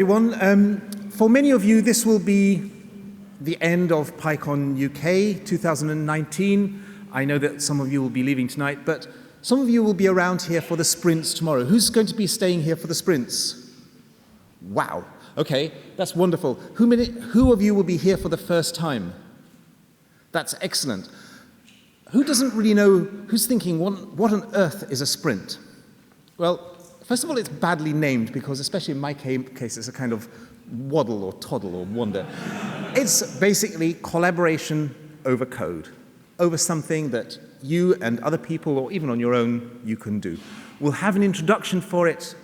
Everyone, for many of you, this will be the end of PyCon UK 2019. I know that some of you will be leaving tonight, but some of you will be around here for the sprints tomorrow. Who's going to be staying here for the sprints? Wow. Okay, that's wonderful. Who of you will be here for the first time? That's excellent. Who doesn't really know, who's thinking, what on earth is a sprint? Well, first of all, it's badly named because, especially in my case, it's a kind of waddle or toddle or wander. It's basically collaboration over code, over something that you and other people, or even on your own, you can do. We'll have an introduction for it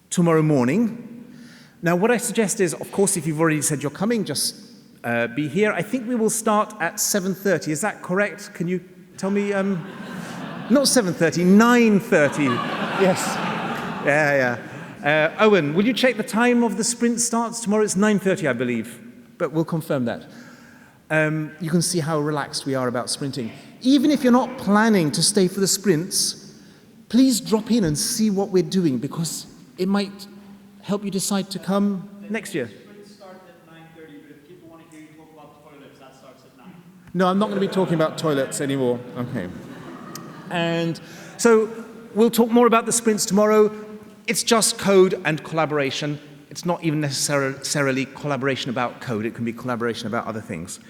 tomorrow morning. Now, what I suggest is, of course, if you've already said you're coming, just be here. I think we will start at 7:30. Is that correct? Can you tell me? Not 7:30, 9:30. Yes. Yeah. Owen, will you check the time of the sprint starts? Tomorrow it's 9:30, I believe, but we'll confirm that. You can see how relaxed we are about sprinting. Even if you're not planning to stay for the sprints, please drop in and see what we're doing, because it might help you decide to come next year. Sprints start at 9:30, but if people want to hear you talk about toilets, that starts at 9. No, I'm not going to be talking about toilets anymore. Okay. And so we'll talk more about the sprints tomorrow. It's just code and collaboration. It's not even necessarily collaboration about code. It can be collaboration about other things.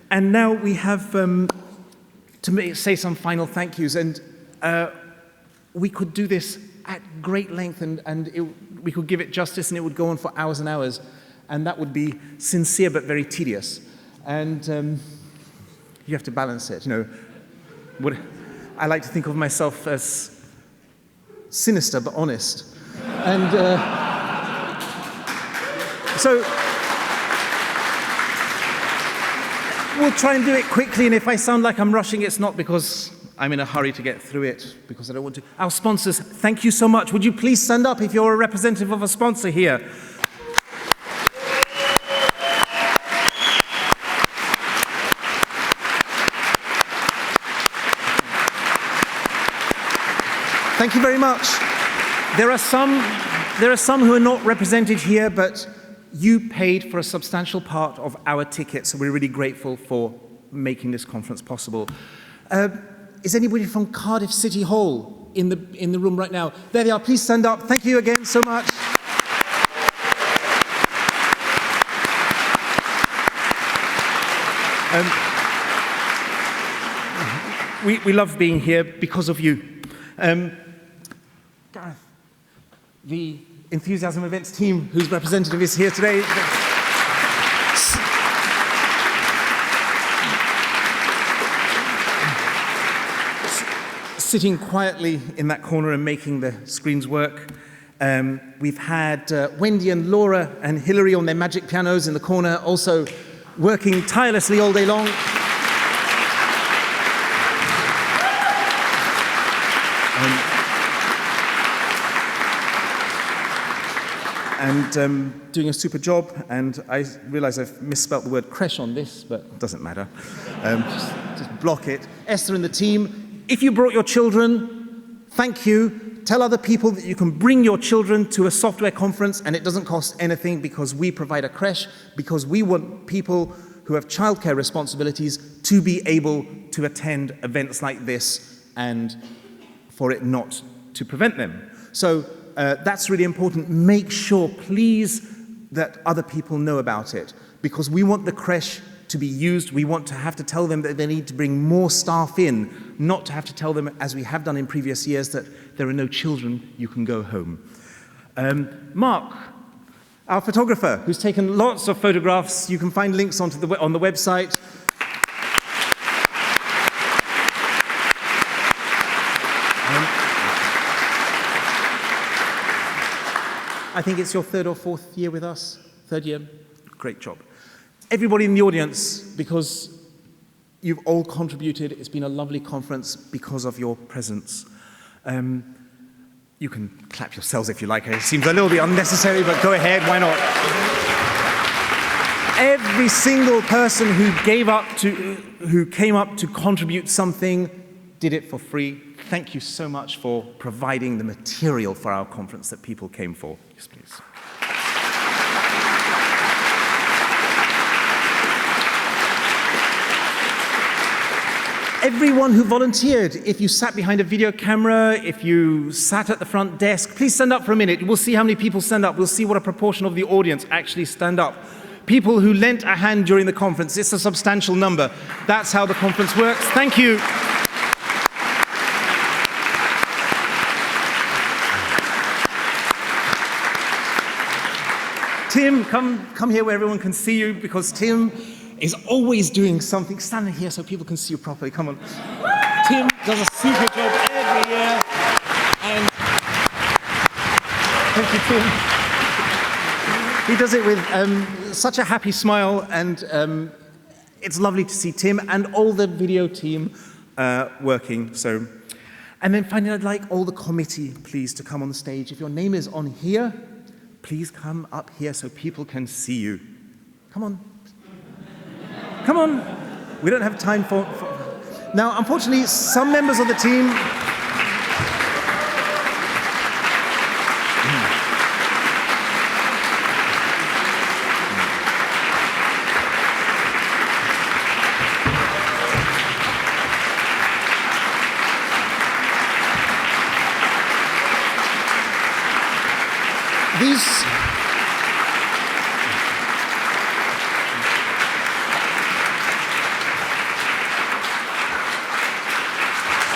And now we have to say some final thank yous. And we could do this at great length, and we could give it justice, and it would go on for hours and hours. And that would be sincere but very tedious. And you have to balance it. You know, I like to think of myself as sinister but honest. And so we'll try and do it quickly, and if I sound like I'm rushing, it's not because I'm in a hurry to get through it, because I don't want to. Our sponsors, thank you so much. Would you please stand up if you're a representative of a sponsor here? Thank you very much. There are some who are not represented here, but you paid for a substantial part of our ticket, so we're really grateful for making this conference possible. Is anybody from Cardiff City Hall in the room right now? There they are. Please stand up. Thank you again so much. We love being here because of you. Gareth, the Enthusiasm Events team, whose representative is here today. Sitting quietly in that corner and making the screens work. We've had Wendy and Laura and Hilary on their magic pianos in the corner, also working tirelessly all day long. And doing a super job, and I realize I've misspelt the word creche on this, but it doesn't matter. Just block it. Esther and the team, if you brought your children, thank you. Tell other people that you can bring your children to a software conference, and it doesn't cost anything, because we provide a creche, because we want people who have childcare responsibilities to be able to attend events like this, and for it not to prevent them. So that's really important. Make sure, please, that other people know about it, because we want the creche to be used. We want to have to tell them that they need to bring more staff in, not to have to tell them, as we have done in previous years, that there are no children, you can go home. Mark, our photographer, who's taken lots of photographs. You can find links on the website. I think it's your third or fourth year with us. Third year. Great job. Everybody in the audience, because you've all contributed. It's been a lovely conference because of your presence. You can clap yourselves if you like. It seems a little bit unnecessary, but go ahead. Why not? Every single person who came up to contribute something did it for free. Thank you so much for providing the material for our conference that people came for. Yes, please. everyone who volunteered, if you sat behind a video camera, if you sat at the front desk, please stand up for a minute. We'll see how many people stand up. We'll see what a proportion of the audience actually stand up. People who lent a hand during the conference, it's a substantial number. That's how the conference works. Thank you. Tim, come here where everyone can see you, because Tim is always doing something. Stand here so people can see you properly. Come on. Tim does a super job every year. And thank you, Tim. He does it with such a happy smile, and it's lovely to see Tim and all the video team working. So, and then finally, I'd like all the committee, please, to come on the stage. If your name is on here, please come up here so people can see you. Come on. Come on. We don't have time for... Now, unfortunately, some members of the team...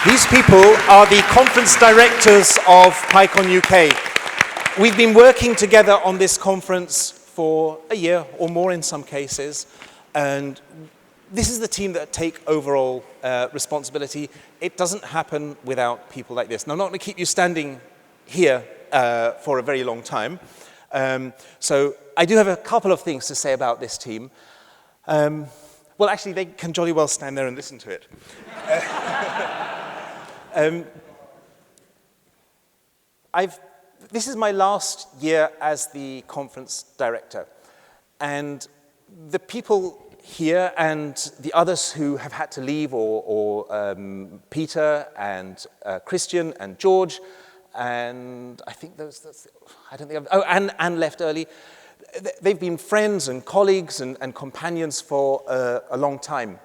These people are the conference directors of PyCon UK. We've been working together on this conference for a year or more in some cases, and this is the team that take overall responsibility. It doesn't happen without people like this. Now, I'm not going to keep you standing here for a very long time. So I do have a couple of things to say about this team. Well, actually, they can jolly well stand there and listen to it. This is my last year as the conference director. And the people here and the others who have had to leave, or Peter and Christian and George, and I think Anne left early. They've been friends and colleagues and companions for a long time.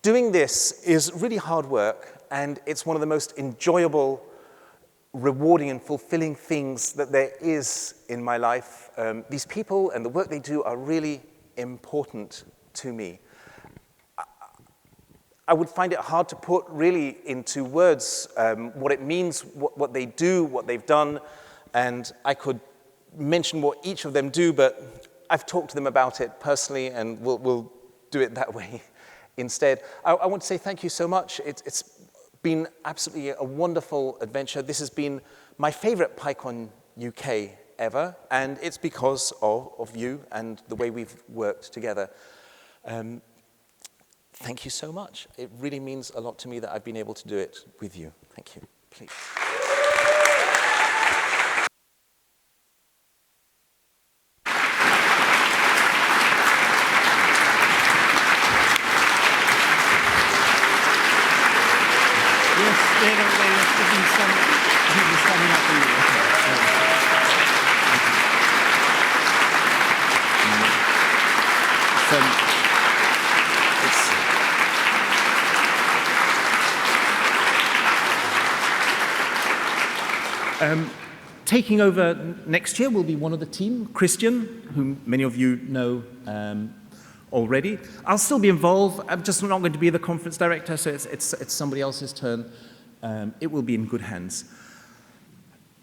Doing this is really hard work, and it's one of the most enjoyable, rewarding, and fulfilling things that there is in my life. These people and the work they do are really important to me. I would find it hard to put really into words what it means, what they do, what they've done, and I could mention what each of them do, but I've talked to them about it personally, and we'll do it that way instead. I want to say thank you so much. It's been absolutely a wonderful adventure. This has been my favorite PyCon UK ever, and it's because of you and the way we've worked together. Thank you so much. It really means a lot to me that I've been able to do it with you. Thank you. Please. Taking over next year will be one of the team, Christian, whom many of you know already. I'll still be involved. I'm just not going to be the conference director, so it's somebody else's turn. It will be in good hands.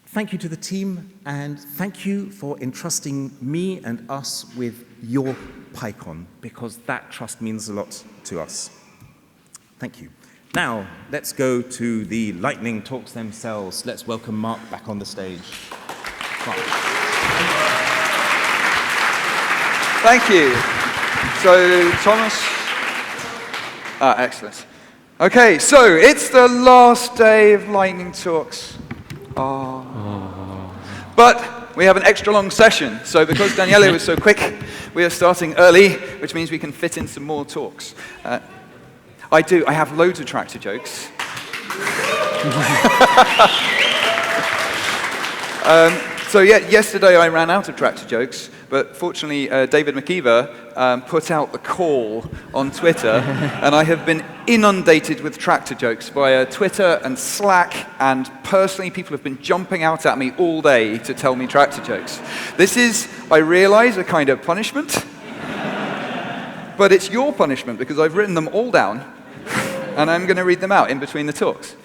Thank you to the team, and thank you for entrusting me and us with your PyCon, because that trust means a lot to us. Thank you. Now, let's go to the lightning talks themselves. Let's welcome Mark back on the stage. Mark. Thank you. So, Thomas. Excellent. Okay, so it's the last day of lightning talks. But we have an extra long session, so because Daniele was so quick, we are starting early, which means we can fit in some more talks. I have loads of tractor jokes. So yeah, yesterday I ran out of tractor jokes, but fortunately David McKeever put out the call on Twitter, and I have been inundated with tractor jokes via Twitter and Slack, and personally people have been jumping out at me all day to tell me tractor jokes. This is, I realize, a kind of punishment, but it's your punishment because I've written them all down, and I'm going to read them out in between the talks.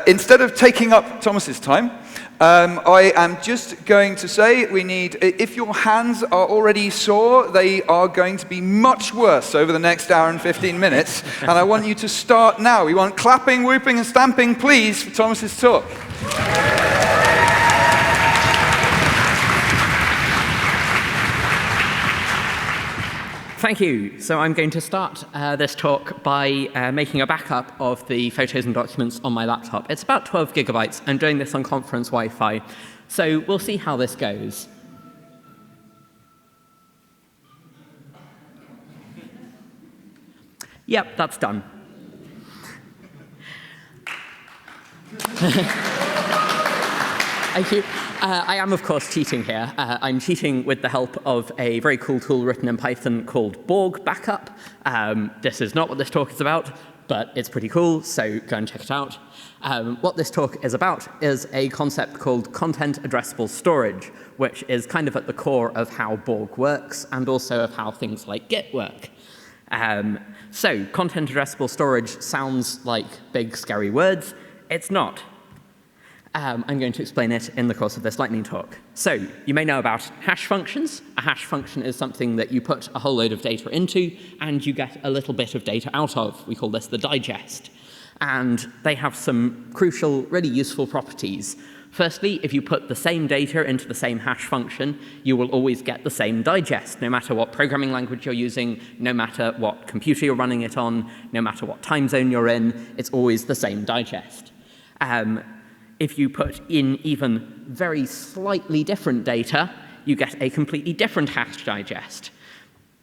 Instead of taking up Thomas's time, I am just going to say we need, if your hands are already sore, they are going to be much worse over the next hour and 15 minutes. And I want you to start now. We want clapping, whooping, and stamping, please, for Thomas's talk. Thank you. So I'm going to start this talk by making a backup of the photos and documents on my laptop. It's about 12 gigabytes. I'm doing this on conference Wi-Fi. So we'll see how this goes. Yep, that's done. Thank you. I am, of course, cheating here. I'm cheating with the help of a very cool tool written in Python called Borg Backup. This is not what this talk is about, but it's pretty cool, so go and check it out. What this talk is about is a concept called content addressable storage, which is kind of at the core of how Borg works and also of how things like Git work. So content addressable storage sounds like big, scary words. It's not. I'm going to explain it in the course of this lightning talk. So you may know about hash functions. A hash function is something that you put a whole load of data into, and you get a little bit of data out of. We call this the digest. And they have some crucial, really useful properties. Firstly, if you put the same data into the same hash function, you will always get the same digest, no matter what programming language you're using, no matter what computer you're running it on, no matter what time zone you're in, it's always the same digest. If you put in even very slightly different data, you get a completely different hash digest.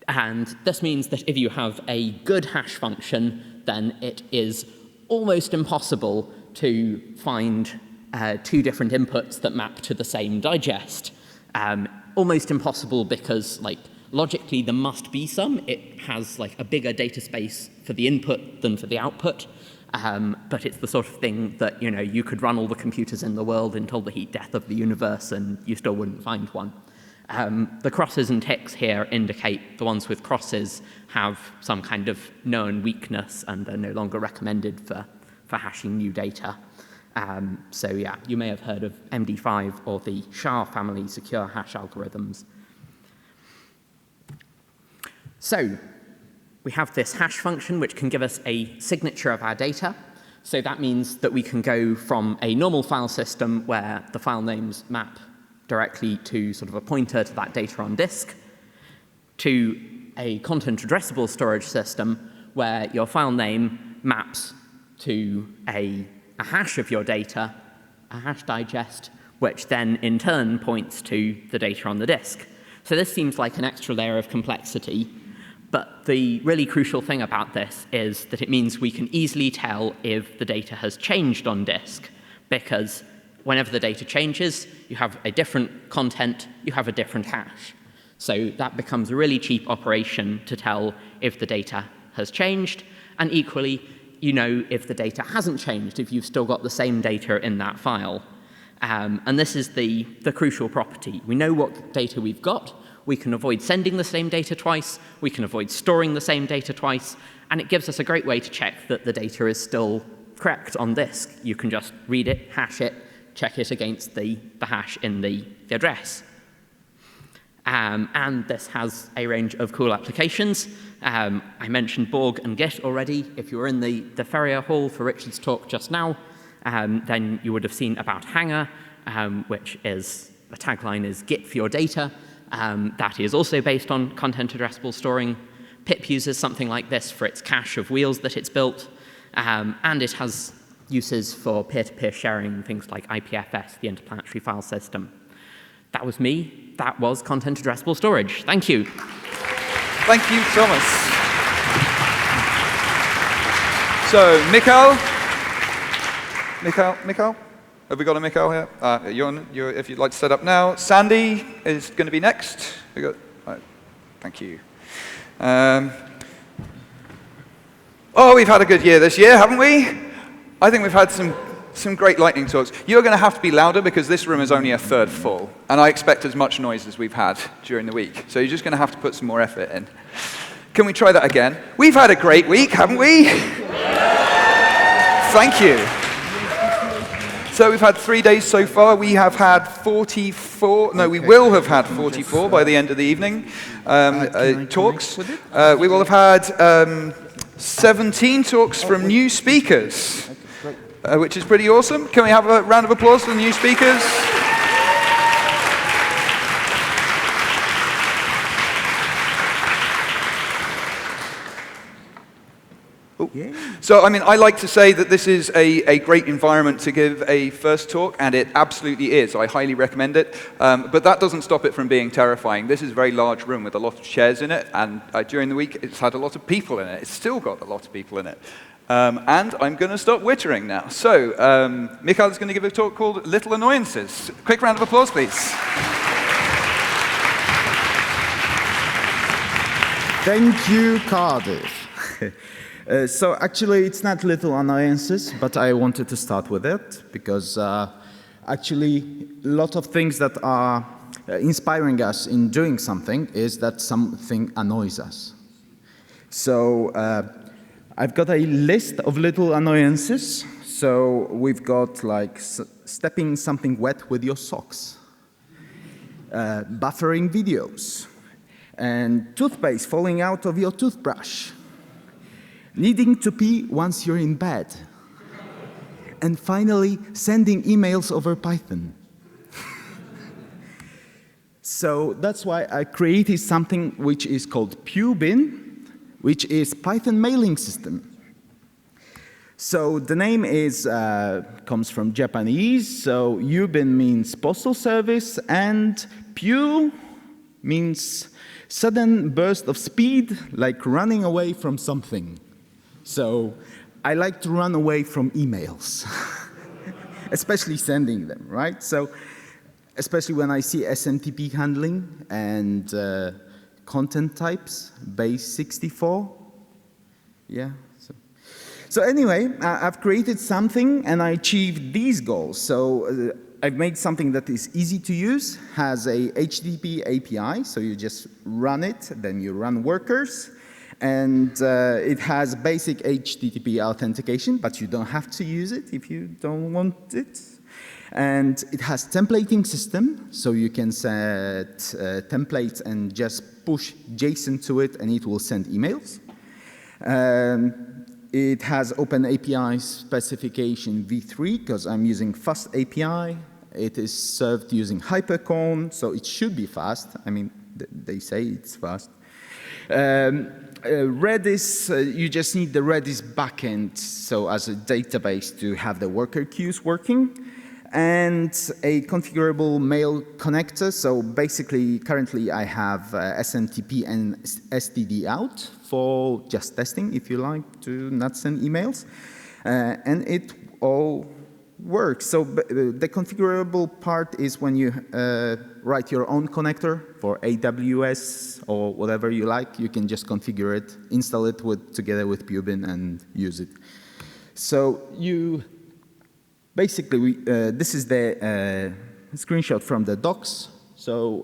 And this means that if you have a good hash function, then it is almost impossible to find two different inputs that map to the same digest. Almost impossible because, logically there must be some. It has, a bigger data space for the input than for the output. But it's the sort of thing that, you could run all the computers in the world until the heat death of the universe and you still wouldn't find one. The crosses and ticks here indicate the ones with crosses have some kind of known weakness and are no longer recommended for hashing new data. So yeah, you may have heard of MD5 or the SHA family secure hash algorithms. So we have this hash function which can give us a signature of our data. So that means that we can go from a normal file system where the file names map directly to sort of a pointer to that data on disk, to a content addressable storage system where your file name maps to a hash of your data, a hash digest, which then in turn points to the data on the disk. So this seems like an extra layer of complexity. But the really crucial thing about this is that it means we can easily tell if the data has changed on disk, because whenever the data changes, you have a different content, you have a different hash. So that becomes a really cheap operation to tell if the data has changed, and equally, you know if the data hasn't changed, if you've still got the same data in that file. And this is the crucial property. We know what data we've got. We can avoid sending the same data twice, we can avoid storing the same data twice, and it gives us a great way to check that the data is still correct on disk. You can just read it, hash it, check it against the hash in the address. And this has a range of cool applications. I mentioned Borg and Git already. If you were in the Ferrier Hall for Richard's talk just now, then you would have seen about Hanger, which is, the tagline is Git for your data. That is also based on content addressable storing. Pip uses something like this for its cache of wheels that it's built, and it has uses for peer-to-peer sharing, things like IPFS, the Interplanetary File System. That was me. That was content addressable storage. Thank you. Thank you, Thomas. So, Mikhail? Have we got a Mikhail here? If you'd like to set up now. Sandy is going to be next. Thank you. We've had a good year this year, haven't we? I think we've had some great lightning talks. You're going to have to be louder because this room is only a third full, and I expect as much noise as we've had during the week. So you're just going to have to put some more effort in. Can we try that again? We've had a great week, haven't we? Thank you. So we've had 3 days so far. We have had 44, no, we will have had 44 by the end of the evening talks. We will have had 17 talks from new speakers, which is pretty awesome. Can we have a round of applause for the new speakers? So, I mean, I like to say that this is a great environment to give a first talk, and it absolutely is. I highly recommend it. But that doesn't stop it from being terrifying. This is a very large room with a lot of chairs in it, and during the week it's had a lot of people in it. It's still got a lot of people in it. And I'm going to stop wittering now. So, Mikhail is going to give a talk called Little Annoyances. Quick round of applause, please. Thank you, Cardiff. So actually, it's not little annoyances, but I wanted to start with it because actually, a lot of things that are inspiring us in doing something is that something annoys us. So I've got a list of little annoyances. So we've got like stepping something wet with your socks, buffering videos, and toothpaste falling out of your toothbrush, needing to pee once you're in bed, and finally, sending emails over Python. So that's why I created something which is called PyBin, which is Python mailing system. So the name comes from Japanese, so PyBin means postal service, and Py means sudden burst of speed, like running away from something. So I like to run away from emails, especially sending them, right? So especially when I see SMTP handling and content types, base 64. Yeah. So anyway, I've created something and I achieved these goals. So I've made something that is easy to use, has a HTTP API, so you just run it, then you run workers. And it has basic HTTP authentication, but you don't have to use it if you don't want it. And it has templating system, so you can set templates and just push JSON to it, and it will send emails. It has Open API specification v3, because I'm using fast API. It is served using Hypercon, so it should be fast. I mean, they say it's fast. Redis, you just need the Redis backend, so as a database to have the worker queues working, and a configurable mail connector. So basically, currently I have SMTP and STD out for just testing, if you like to not send emails, and it all works. So the configurable part is when you write your own connector for AWS or whatever you like. You can just configure it, install it together with PyBin, and use it. So you basically, this is the screenshot from the docs. So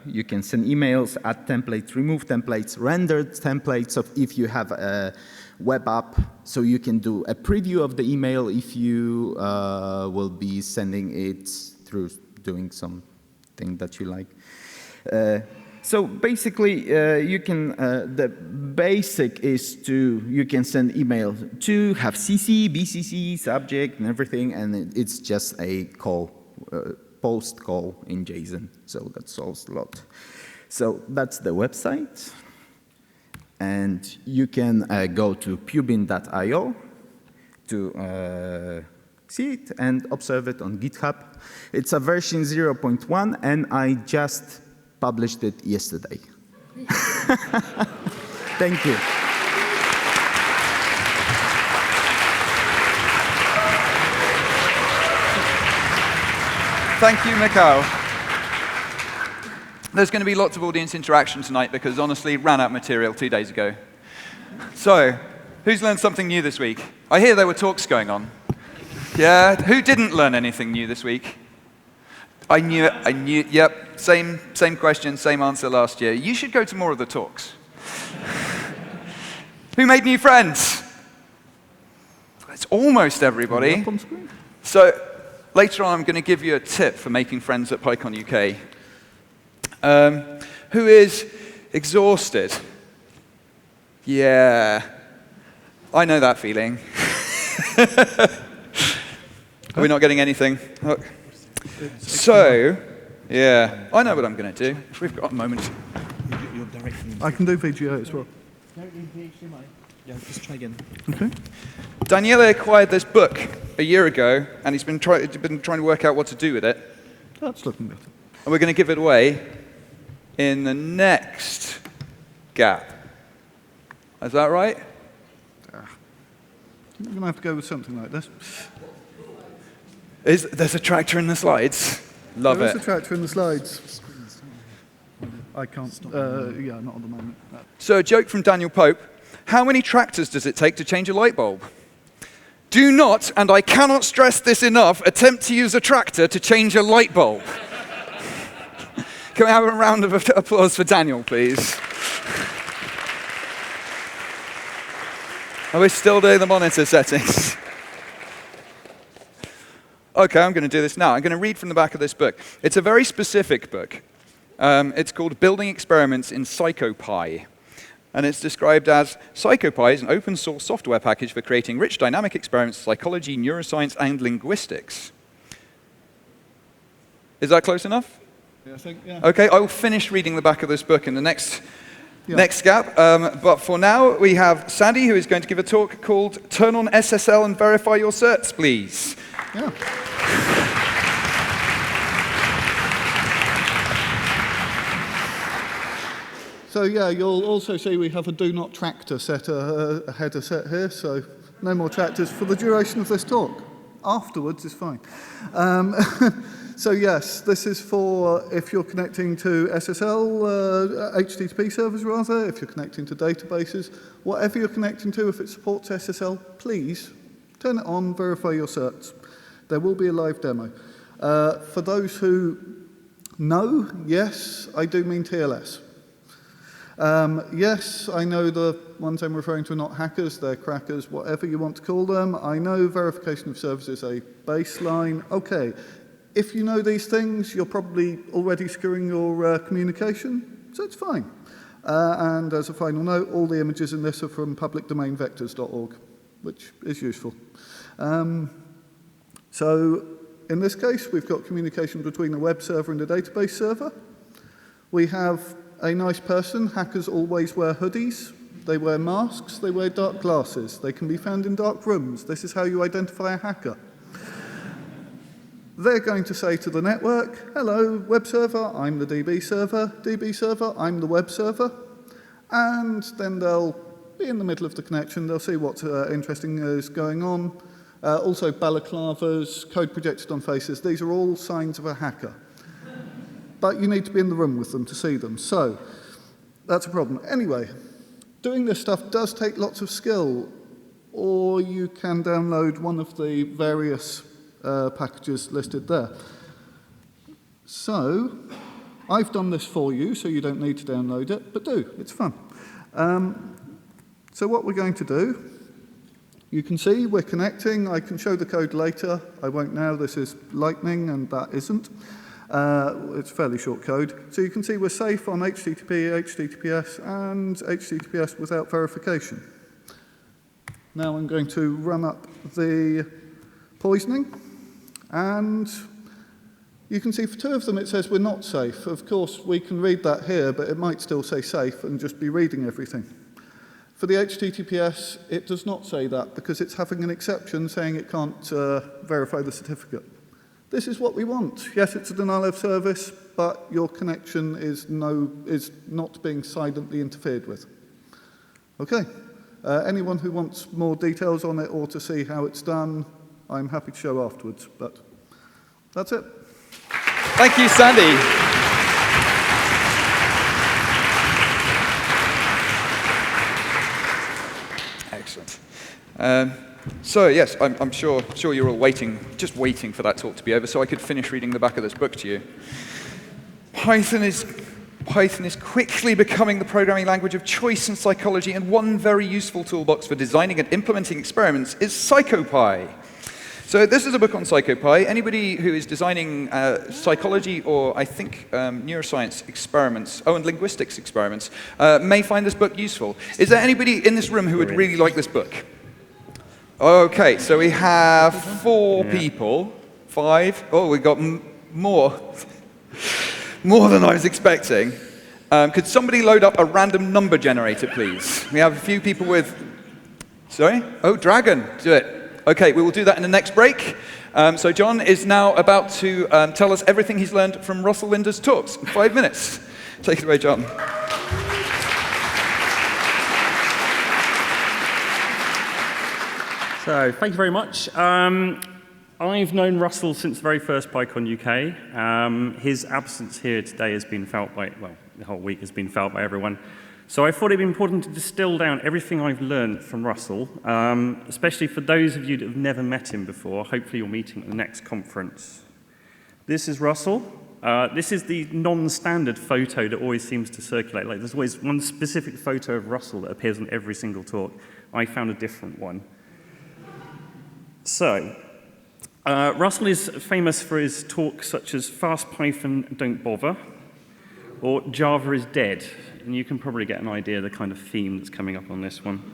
you can send emails, add templates, remove templates, render templates of if you have a web app, so you can do a preview of the email if you will be sending it through doing something that you like. So basically, you can, the basic is you can send email to have CC, BCC, subject, and everything, and it's just a call, post call in JSON. So that solves a lot. So that's the website. And you can go to pybin.io to see it and observe it on GitHub. It's a version 0.1, and I just published it yesterday. Thank you. Thank you, Mikhail. There's going to be lots of audience interaction tonight because, honestly, ran out of material 2 days ago. So, who's learned something new this week? I hear there were talks going on. Yeah? Who didn't learn anything new this week? I knew it. Yep. Same question, same answer last year. You should go to more of the talks. Who made new friends? It's almost everybody. So, later on, I'm going to give you a tip for making friends at PyCon UK. Who is exhausted? Yeah, I know that feeling. Are we not getting anything? Look. So, yeah, I know what I'm going to do. If we've got a moment. I can do VGA as well. Yeah, just try again. Okay. Daniele acquired this book a year ago, and he's been trying to work out what to do with it. That's looking better. And we're going to give it away in the next gap. Is that right? You're going to have to go with something like this. There's a tractor in the slides. Love There it. is a tractor in the slides. I can't. Yeah, not at the moment. No. So a joke from Daniel Pope. How many tractors does it take to change a light bulb? Do not, and I cannot stress this enough, attempt to use a tractor to change a light bulb. Can we have a round of applause for Daniel, please? And we're still doing the monitor settings. Okay, I'm going to do this now. I'm going to read from the back of this book. It's a very specific book. It's called Building Experiments in PyCon. And it's described as, PyCon is an open source software package for creating rich dynamic experiments in psychology, neuroscience, and linguistics. Is that close enough? Yeah, I think, yeah. Okay, I will finish reading the back of this book in the next gap. But for now, we have Sandy, who is going to give a talk called Turn on SSL and Verify Your Certs, please. Yeah. So yeah, you'll also see we have a do not tractor a header set here, so no more tractors for the duration of this talk. Afterwards is fine. So yes, this is for if you're connecting to SSL, HTTP servers rather, if you're connecting to databases, whatever you're connecting to, if it supports SSL, please turn it on, verify your certs. There will be a live demo. For those who know, yes, I do mean TLS. Yes, I know the ones I'm referring to are not hackers, they're crackers, whatever you want to call them. I know verification of service is a baseline. Okay, if you know these things, you're probably already securing your communication, so it's fine. And as a final note, all the images in this are from publicdomainvectors.org, which is useful. So in this case, we've got communication between a web server and a database server. We have a nice person. Hackers always wear hoodies. They wear masks. They wear dark glasses. They can be found in dark rooms. This is how you identify a hacker. They're going to say to the network, hello, web server, I'm the DB server, I'm the web server. And then they'll be in the middle of the connection. They'll see what interesting is going on. Also balaclavas, code projected on faces. These are all signs of a hacker. But you need to be in the room with them to see them. So that's a problem. Anyway, doing this stuff does take lots of skill, or you can download one of the various packages listed there. So I've done this for you, so you don't need to download it, but do. It's fun. So what we're going to do, you can see we're connecting. I can show the code later. I won't now. This is Lightning, and that isn't. It's fairly short code. So you can see we're safe on HTTP, HTTPS, and HTTPS without verification. Now I'm going to run up the poisoning, and you can see for two of them it says we're not safe. Of course, we can read that here, but it might still say safe and just be reading everything. For the HTTPS, it does not say that because it's having an exception saying it can't verify the certificate. This is what we want. Yes, it's a denial of service, but your connection is not being silently interfered with. Okay. Anyone who wants more details on it or to see how it's done, I'm happy to show afterwards, but that's it. Thank you, Sandy. Excellent. So yes, I'm sure you're all just waiting for that talk to be over so I could finish reading the back of this book to you. Python is quickly becoming the programming language of choice in psychology, and one very useful toolbox for designing and implementing experiments is PyCon. So this is a book on PyCon. Anybody who is designing psychology or, I think, neuroscience experiments, and linguistics experiments, may find this book useful. Is there anybody in this room who would really like this book? Okay, so we have 4 people. 5. Oh, we got more. More than I was expecting. Could somebody load up a random number generator, please? We have a few people with... Sorry? Oh, Dragon. Do it. Okay, we will do that in the next break. So John is now about to tell us everything he's learned from Russell Linder's talks in 5 minutes. Take it away, John. So, thank you very much. I've known Russell since the very first PyCon UK. His absence here today has been felt by, well, the whole week has been felt by everyone. So I thought it'd be important to distill down everything I've learned from Russell, especially for those of you that have never met him before. Hopefully you'll meet him at the next conference. This is Russell. This is the non-standard photo that always seems to circulate. Like, there's always one specific photo of Russell that appears on every single talk. I found a different one. So, Russell is famous for his talks such as Fast Python, Don't Bother, or Java is Dead. And you can probably get an idea of the kind of theme that's coming up on this one.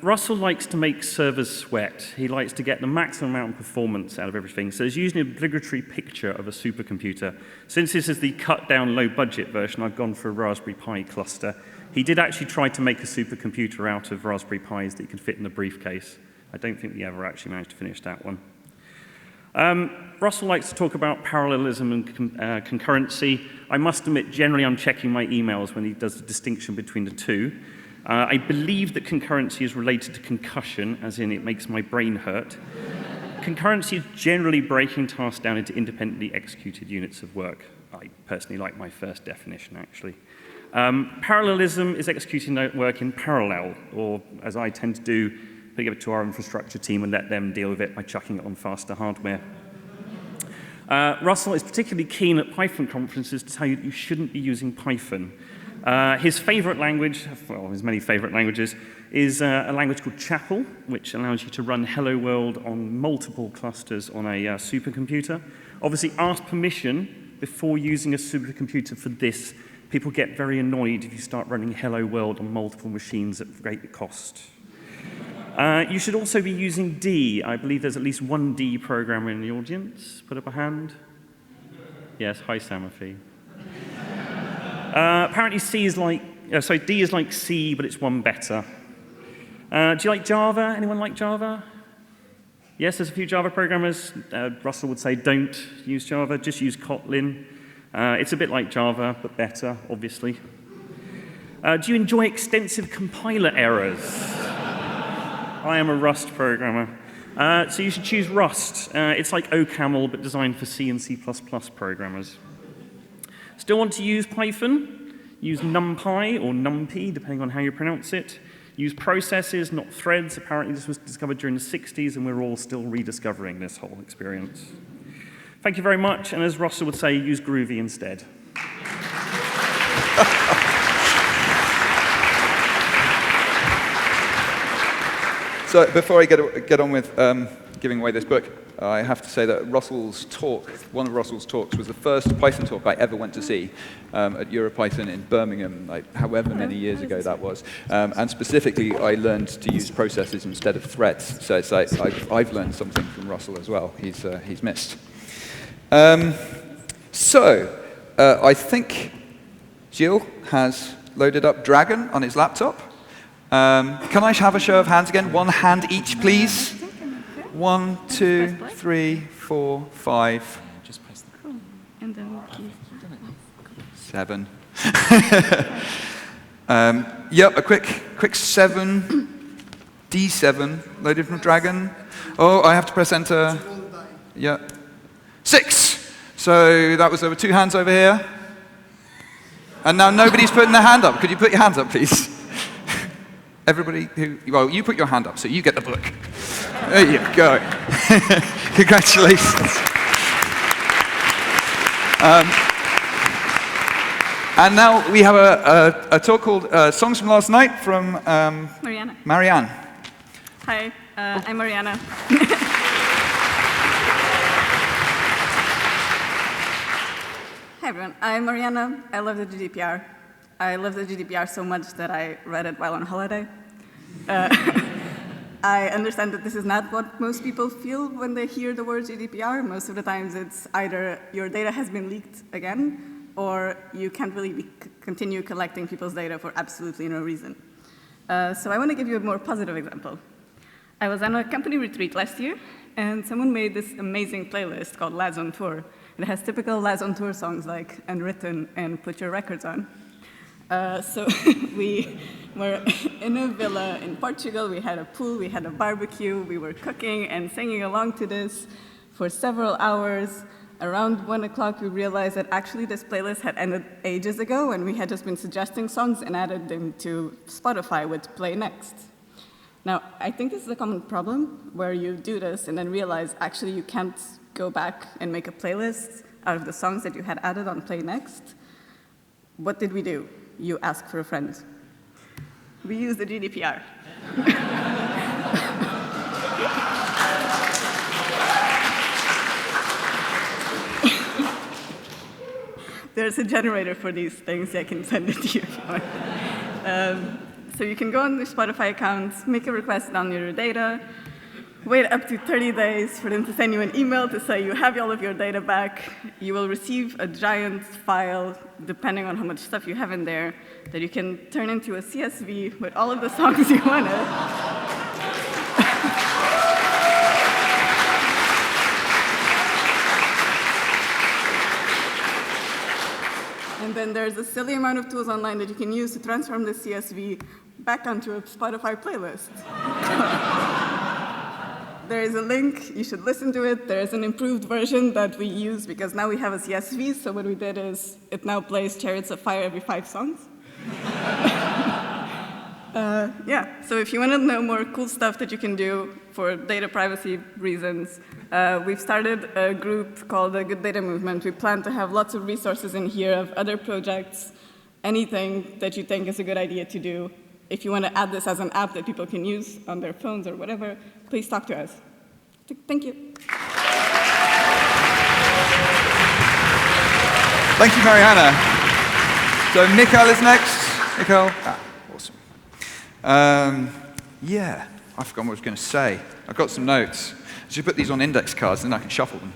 Russell likes to make servers sweat. He likes to get the maximum amount of performance out of everything. So he's using an obligatory picture of a supercomputer. Since this is the cut-down, low-budget version, I've gone for a Raspberry Pi cluster. He did actually try to make a supercomputer out of Raspberry Pis that he could fit in the briefcase. I don't think he ever actually managed to finish that one. Russell likes to talk about parallelism and concurrency. I must admit, generally I'm checking my emails when he does the distinction between the two. I believe that concurrency is related to concussion, as in it makes my brain hurt. Concurrency is generally breaking tasks down into independently executed units of work. I personally like my first definition, actually. Parallelism is executing work in parallel, or as I tend to do, putting it to our infrastructure team and let them deal with it by chucking it on faster hardware. Russell is particularly keen at Python conferences to tell you that you shouldn't be using Python. His favorite language, well, his many favorite languages, is a language called Chapel, which allows you to run Hello World on multiple clusters on a supercomputer. Obviously, ask permission before using a supercomputer for this. People get very annoyed if you start running Hello World on multiple machines at great cost. You should also be using D. I believe there's at least one D programmer in the audience. Put up a hand. Yes, hi, Samafi. Apparently D is like C, but it's one better. Do you like Java? Anyone like Java? Yes, there's a few Java programmers. Russell would say don't use Java, just use Kotlin. It's a bit like Java, but better, obviously. Do you enjoy extensive compiler errors? I am a Rust programmer. So you should choose Rust. It's like OCaml, but designed for C and C++ programmers. Still want to use Python? Use NumPy or NumPy, depending on how you pronounce it. Use processes, not threads. Apparently this was discovered during the 60s, and we're all still rediscovering this whole experience. Thank you very much, and as Russell would say, use Groovy instead. So before I get on with giving away this book, I have to say that one of Russell's talks was the first Python talk I ever went to see at EuroPython in Birmingham, like however many years ago that was. And specifically, I learned to use processes instead of threads. So it's like I've learned something from Russell as well. He's missed. I think Jill has loaded up Dragon on his laptop. Can I have a show of hands again? One hand each, please. 1, 2, 3, 4, 5. Just press the cool. And then 7. Yep, a quick 7. D7 loaded from Dragon. Oh, I have to press enter. Yeah. 6. So that was over 2 hands over here. And now nobody's putting their hand up. Could you put your hands up, please? Everybody who, well, you put your hand up, so you get the book. There you go. Congratulations. And now we have a talk called Songs from Last Night from Mariana. Marianne. Hi, I'm Mariana. Hi everyone, I'm Mariana. I love the GDPR. I love the GDPR so much that I read it while on holiday. I understand that this is not what most people feel when they hear the word GDPR. Most of the times it's either your data has been leaked again, or you can't really continue collecting people's data for absolutely no reason. So I want to give you a more positive example. I was on a company retreat last year, and someone made this amazing playlist called Lads on Tour. It has typical Lads on Tour songs like Unwritten and Put Your Records On. So we were in a villa in Portugal. We had a pool, we had a barbecue, we were cooking and singing along to this for several hours. Around 1 o'clock, we realized that actually this playlist had ended ages ago, and we had just been suggesting songs and added them to Spotify with Play Next. Now, I think this is a common problem where you do this and then realize actually you can't go back and make a playlist out of the songs that you had added on Play Next. What did we do? You ask for a friend. We use the GDPR. There's a generator for these things. I can send it to you if you want. So you can go on the Spotify account, make a request down your data, wait up to 30 days for them to send you an email to say you have all of your data back. You will receive a giant file, depending on how much stuff you have in there, that you can turn into a CSV with all of the songs you wanted. And then there's a silly amount of tools online that you can use to transform the CSV back onto a Spotify playlist. There is a link, you should listen to it. There is an improved version that we use because now we have a CSV, so what we did is it now plays Chariots of Fire every 5 songs. Yeah, so if you want to know more cool stuff that you can do for data privacy reasons, we've started a group called the Good Data Movement. We plan to have lots of resources in here of other projects, anything that you think is a good idea to do. If you want to add this as an app that people can use on their phones or whatever, please talk to us. Thank you. Thank you, Mariana. So Mikhail is next. Mikhail. Awesome. Yeah, I forgot what I was going to say. I've got some notes. I should put these on index cards, and then I can shuffle them.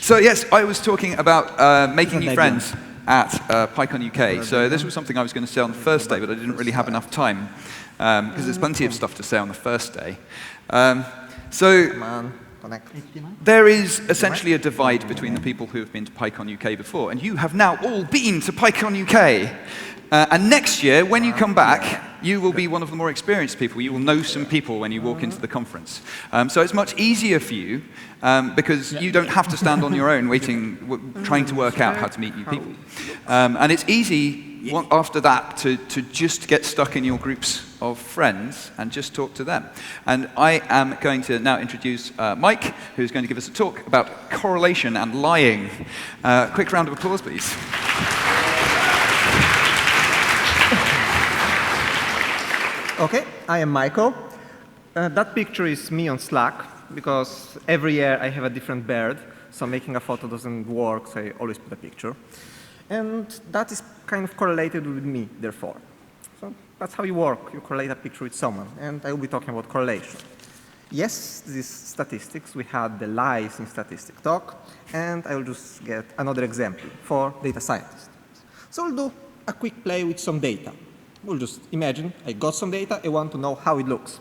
So yes, I was talking about making new friends at PyCon UK. So this was something I was going to say on the first day, but I didn't really have enough time, because there's plenty of stuff to say on the first day. So there is essentially a divide between the people who have been to PyCon UK before, and you have now all been to PyCon UK. And next year, when you come back, you will be one of the more experienced people. You will know some people when you walk into the conference. So it's much easier for you, because you don't have to stand on your own trying to work out how to meet new people. And it's easy after that to just get stuck in your groups of friends and just talk to them. And I am going to now introduce Mike, who's going to give us a talk about correlation and lying. Quick round of applause, please. Okay, I am Michael. That picture is me on Slack, because every year I have a different bird, so making a photo doesn't work, so I always put a picture. And that is kind of correlated with me, therefore. So that's how you work. You correlate a picture with someone, and I will be talking about correlation. Yes, this is statistics. We had the lies in statistic talk, and I will just get another example for data scientists. So we'll do a quick play with some data. We'll just imagine I got some data, I want to know how it looks.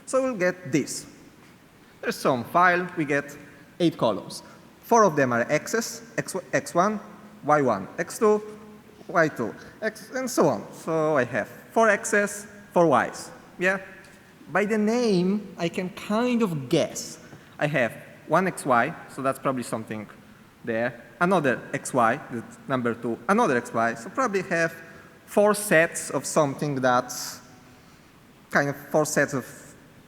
So we'll get this. There's some file, we get 8 columns. 4 of them are x's, x1, y1, x2, y2, and so on. So I have 4 x's, 4 y's. Yeah? By the name, I can kind of guess. I have 1 xy, so that's probably something there, another xy, that's number 2, another xy. So probably have 4 sets of something that's kind of 4 sets of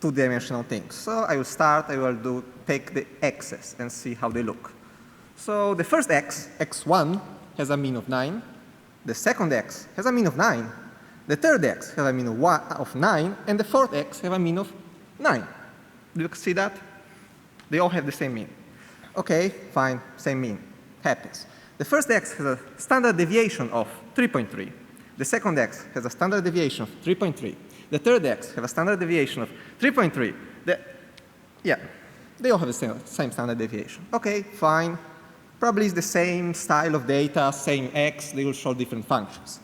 2-dimensional things. So I will start, I will take the x's and see how they look. So the first x, x1, has a mean of 9. The second x has a mean of 9. The third x has a mean of 9. And the fourth x has a mean of 9. Do you see that? They all have the same mean. OK, fine, same mean. Happens. The first x has a standard deviation of 3.3. The second x has a standard deviation of 3.3. The third x has a standard deviation of 3.3. Yeah, they all have the same standard deviation. OK, fine. Probably it's the same style of data, same x. They will show different functions.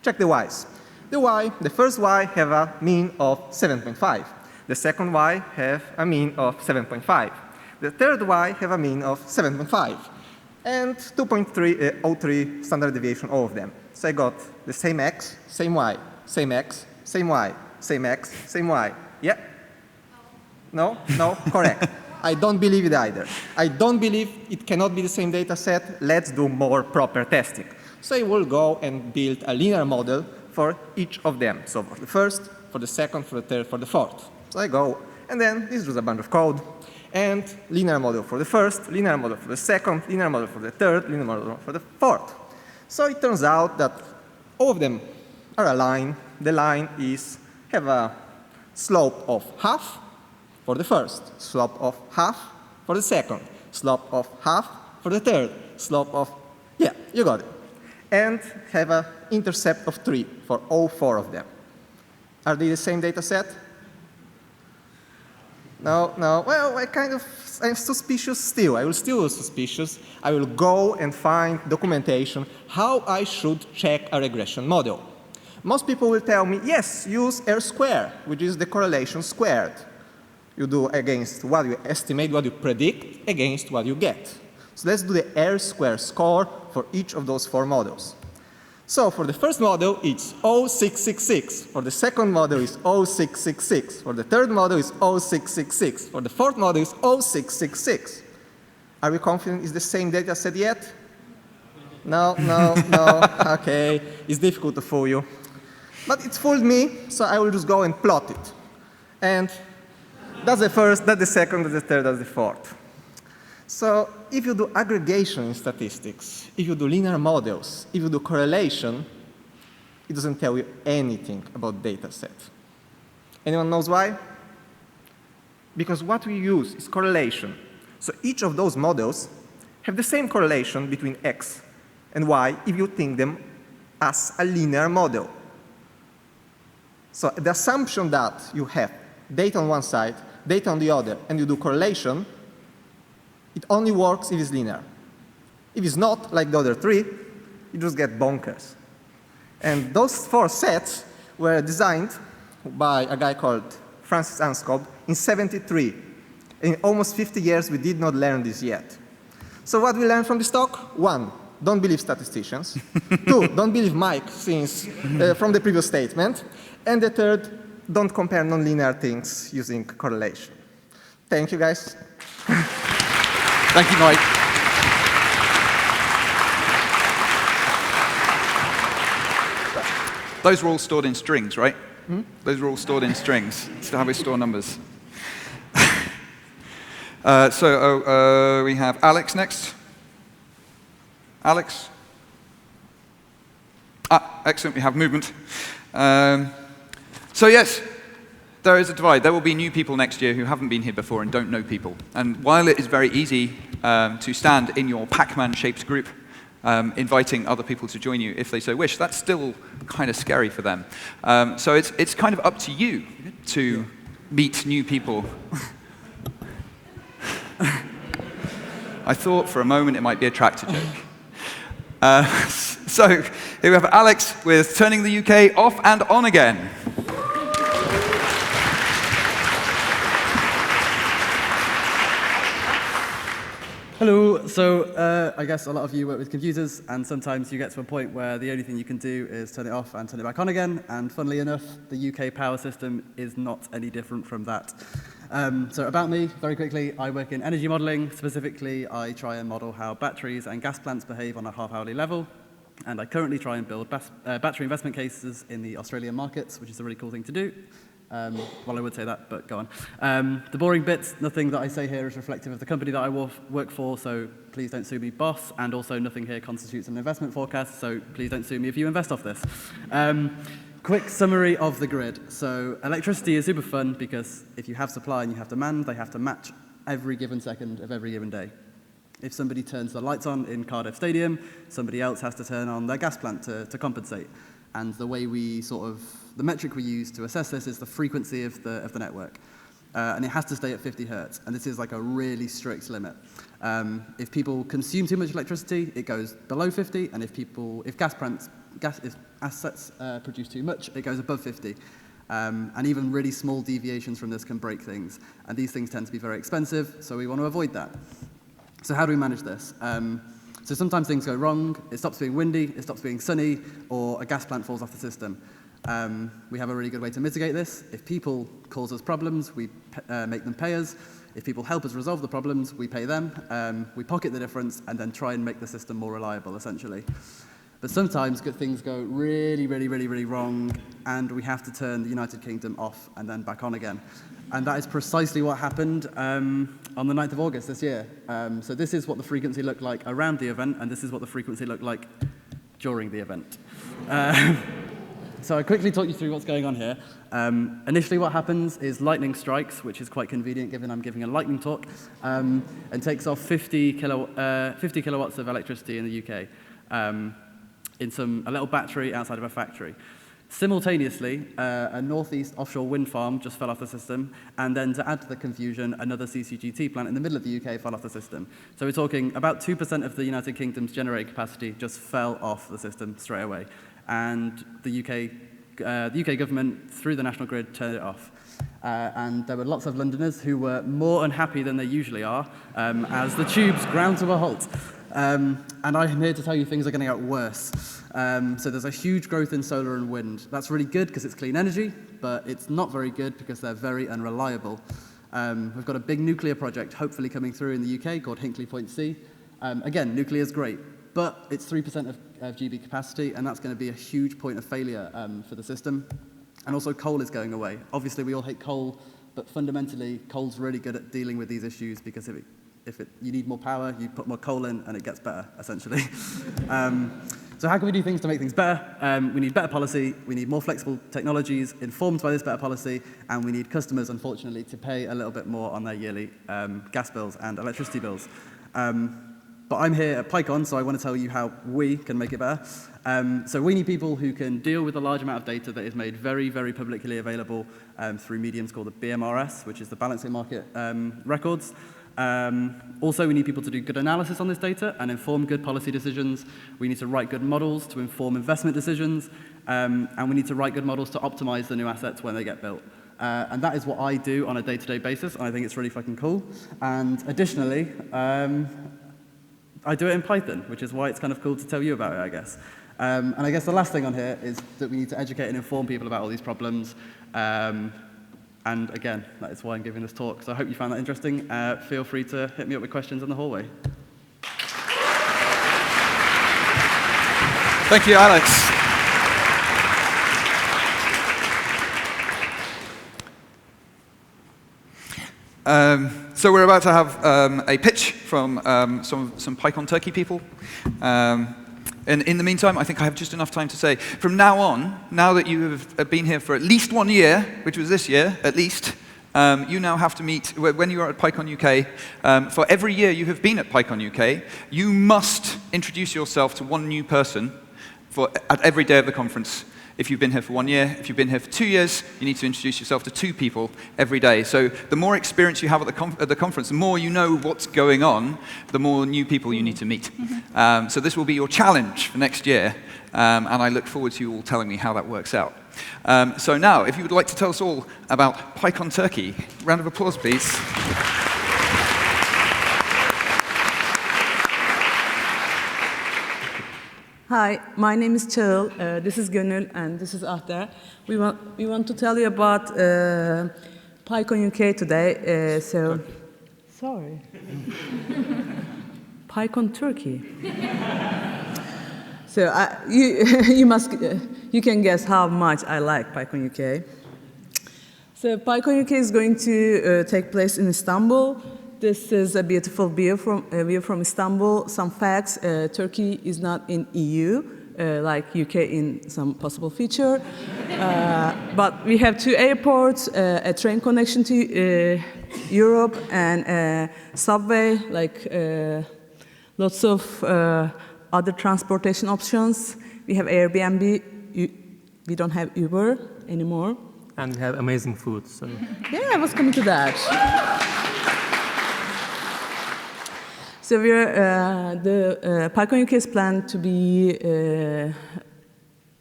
Check the y's. The first y have a mean of 7.5. The second y have a mean of 7.5. The third y have a mean of 7.5. And 2.03 standard deviation, all of them. So I got the same x, same y, same x, same y, same x, same y. Yeah? No? No? Correct. I don't believe it either. I don't believe it cannot be the same data set. Let's do more proper testing. So I will go and build a linear model for each of them. So for the first, for the second, for the third, for the fourth. So I go, and then this is just a bunch of code. And linear model for the first, linear model for the second, linear model for the third, linear model for the fourth. So it turns out that all of them are aligned. The line have a slope of half for the first, slope of half for the second, slope of half for the third, slope of, yeah, you got it. And have an intercept of 3 for all 4 of them. Are they the same data set? No, no. Well, I'm suspicious still. I will still be suspicious. I will go and find documentation how I should check a regression model. Most people will tell me, yes, use R square, which is the correlation squared. You do against what you estimate, what you predict, against what you get. So let's do the R square score for each of those 4 models. So for the first model, it's 0666. For the second model, it's 0666. For the third model, it's 0666. For the fourth model, it's 0666. Are we confident it's the same data set yet? No, no, no. OK, it's difficult to fool you. But it's fooled me, so I will just go and plot it. And that's the first, that's the second, that's the third, that's the fourth. So if you do aggregation in statistics, if you do linear models, if you do correlation, it doesn't tell you anything about data set. Anyone knows why? Because what we use is correlation. So each of those models have the same correlation between x and y if you think them as a linear model. So the assumption that you have data on one side, data on the other, and you do correlation, it only works if it's linear. If it's not, like the other 3, you just get bonkers. And those 4 sets were designed by a guy called Francis Anscob in '73. In almost 50 years, we did not learn this yet. So what we learned from this talk? 1, don't believe statisticians. 2, don't believe Mike from the previous statement. And the third, don't compare nonlinear things using correlation. Thank you, guys. Thank you, Mike. Those were all stored in strings, right? Hmm? Those were all stored in strings. That's how we store numbers. We have Alex next. Alex? Excellent. We have movement. So yes, there is a divide. There will be new people next year who haven't been here before and don't know people. And while it is very easy to stand in your Pac-Man-shaped group, inviting other people to join you if they so wish, that's still kind of scary for them. So it's kind of up to you to meet new people. I thought for a moment it might be a tractor joke. So here we have Alex with turning the UK off and on again. Hello. So I guess a lot of you work with computers, and sometimes you get to a point where the only thing you can do is turn it off and turn it back on again. And funnily enough, the UK power system is not any different from that. So about me, very quickly, I work in energy modeling. Specifically, I try and model how batteries and gas plants behave on a half-hourly level. And I currently try and build battery investment cases in the Australian markets, which is a really cool thing to do. Well, I would say that, but go on. The boring bits, nothing that I say here is reflective of the company that I work for, so please don't sue me, boss. And also, nothing here constitutes an investment forecast, so please don't sue me if you invest off this. Quick summary of the grid. So electricity is super fun because if you have supply and you have demand, they have to match every given second of every given day. If somebody turns the lights on in Cardiff Stadium, somebody else has to turn on their gas plant to compensate. And the way the metric we use to assess this is the frequency of the network. And it has to stay at 50 hertz. And this is like a really strict limit. If people consume too much electricity, it goes below 50. And if assets produce too much, it goes above 50. And even really small deviations from this can break things. And these things tend to be very expensive, so we want to avoid that. So how do we manage this? So sometimes things go wrong. It stops being windy, it stops being sunny, or a gas plant falls off the system. We have a really good way to mitigate this. If people cause us problems, we make them pay us. If people help us resolve the problems, we pay them. We pocket the difference and then try and make the system more reliable, essentially. But sometimes good things go really, really, really, really wrong, and we have to turn the United Kingdom off and then back on again. And that is precisely what happened on the 9th of August this year. So this is what the frequency looked like around the event, and this is what the frequency looked like during the event. So I quickly talk you through what's going on here. Initially what happens is lightning strikes, which is quite convenient given I'm giving a lightning talk, and takes off 50 kilowatts of electricity in the UK in a little battery outside of a factory. Simultaneously, a northeast offshore wind farm just fell off the system, and then to add to the confusion, another CCGT plant in the middle of the UK fell off the system. So we're talking about 2% of the United Kingdom's generating capacity just fell off the system straight away. And the UK government, through the national grid, turned it off. And there were lots of Londoners who were more unhappy than they usually are as the tubes ground to a halt. And I'm here to tell you things are going to get worse. So there's a huge growth in solar and wind. That's really good because it's clean energy, but it's not very good because they're very unreliable. We've got a big nuclear project hopefully coming through in the UK called Hinkley Point C. Again, nuclear is great, but it's 3% of GB capacity, and that's going to be a huge point of failure for the system. And also coal is going away. Obviously, we all hate coal, but fundamentally, coal's really good at dealing with these issues because you need more power, you put more coal in, and it gets better, essentially. So how can we do things to make things better? We need better policy, we need more flexible technologies informed by this better policy, and we need customers, unfortunately, to pay a little bit more on their yearly gas bills and electricity bills. But I'm here at PyCon, so I want to tell you how we can make it better. So we need people who can deal with a large amount of data that is made very, very publicly available through mediums called the BMRS, which is the Balancing Market Records. Also, we need people to do good analysis on this data and inform good policy decisions. We need to write good models to inform investment decisions. And we need to write good models to optimize the new assets when they get built. And that is what I do on a day-to-day basis, and I think it's really fucking cool. And additionally, I do it in Python, which is why it's kind of cool to tell you about it, I guess. And I guess the last thing on here is that we need to educate and inform people about all these problems. And again, that is why I'm giving this talk. So I hope you found that interesting. Feel free to hit me up with questions in the hallway. Thank you, Alex. So we're about to have a pitch from some PyCon Turkey people. And in the meantime, I think I have just enough time to say, from now on, now that you have been here for at least 1 year, which was this year, at least, you now have to meet, when you are at PyCon UK, for every year you have been at PyCon UK, you must introduce yourself to one new person at every day of the conference. If you've been here for 1 year, if you've been here for 2 years, you need to introduce yourself to 2 people every day. So the more experience you have at the conference, the more you know what's going on, the more new people you need to meet. So this will be your challenge for next year, and I look forward to you all telling me how that works out. So now, if you would like to tell us all about PyCon Turkey, round of applause, please. Hi, my name is Çağıl, this is Gönül, and this is Ahter. We want to tell you about PyCon UK today, sorry. PyCon Turkey. So you can guess how much I like PyCon UK. So PyCon UK is going to take place in Istanbul. This is a beautiful view from Istanbul. Some facts: Turkey is not in EU, like UK in some possible future. But we have 2 airports, a train connection to Europe, and subway, like lots of other transportation options. We have Airbnb. We don't have Uber anymore. And we have amazing food. So. Yeah, I was coming to that. So the PyCon UK is planned to be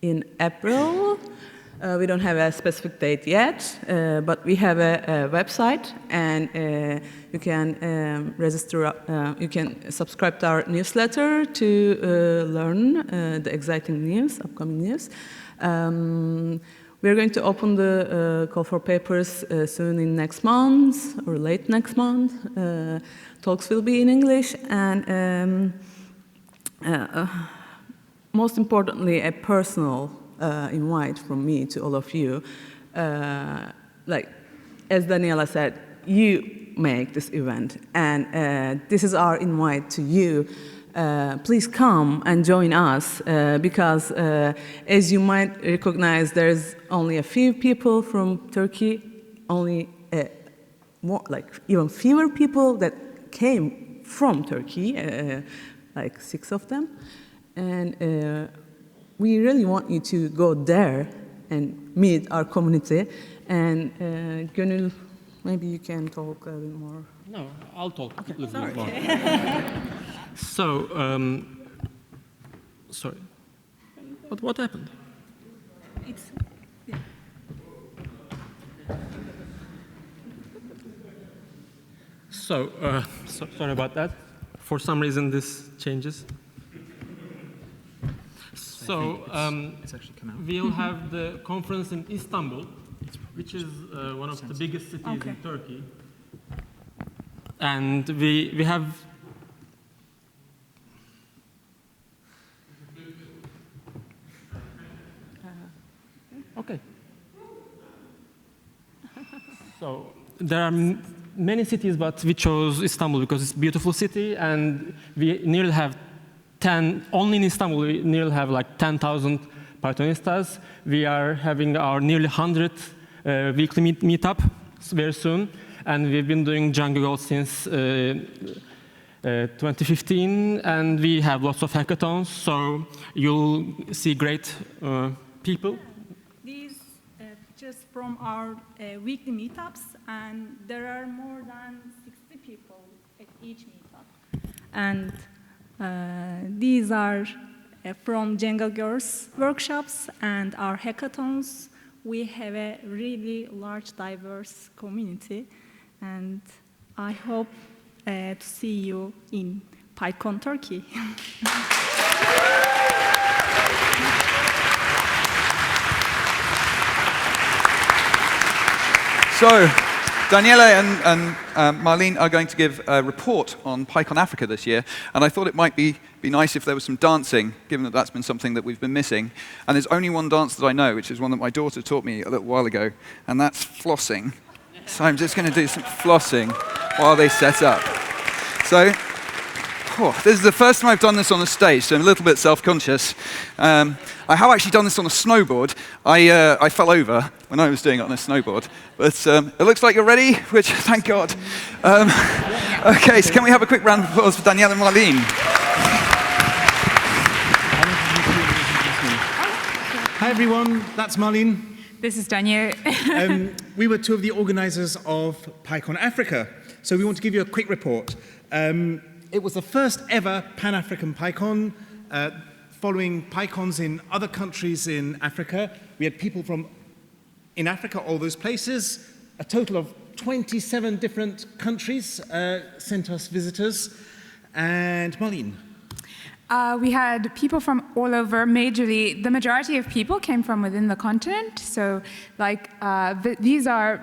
in April. We don't have a specific date yet, but we have a website, and you can register. You can subscribe to our newsletter to learn the exciting news, upcoming news. We're going to open the call for papers soon in next month or late next month. Talks will be in English, and most importantly, a personal invite from me to all of you. Like, as Daniela said, you make this event, and this is our invite to you. Please come and join us, because as you might recognize, there's only a few people from Turkey, only even fewer people that came from Turkey, like 6 of them. And we really want you to go there and meet our community. And Gönül, maybe you can talk a little more. No, I'll talk a little bit more. So, sorry. What happened? So, sorry about that. For some reason, this changes. So, we'll have the conference in Istanbul, which is one of the biggest cities in Turkey. And we have... Okay. So, there are many cities, but we chose Istanbul because it's a beautiful city, and we nearly have only in Istanbul, we nearly have like 10,000 Pythonistas. We are having our nearly 100th weekly meetup very soon, and we've been doing Django Gold since 2015, and we have lots of hackathons, so you'll see great people. These pictures from our weekly meetups, and there are more than 60 people at each meetup. And these are from Django Girls workshops and our hackathons. We have a really large, diverse community, and I hope to see you in PyCon Turkey. So, Daniela and Marlene are going to give a report on PyCon Africa this year, and I thought it might be nice if there was some dancing, given that that's been something that we've been missing. And there's only one dance that I know, which is one that my daughter taught me a little while ago, and that's flossing. So I'm just going to do some flossing while they set up. So, this is the first time I've done this on a stage, so I'm a little bit self-conscious. I have actually done this on a snowboard. I fell over when I was doing it on a snowboard. But it looks like you're ready, which, thank God. Okay, so can we have a quick round of applause for Danielle and Marlene? Hi, everyone. That's Marlene. This is Danielle. We were 2 of the organizers of PyCon Africa, so we want to give you a quick report. It was the first ever Pan-African PyCon, following PyCons in other countries in Africa. We had people from in Africa, all those places. A total of 27 different countries sent us visitors. And Marlene. We had people from all over. Majorly, the majority of people came from within the continent. So, like, these are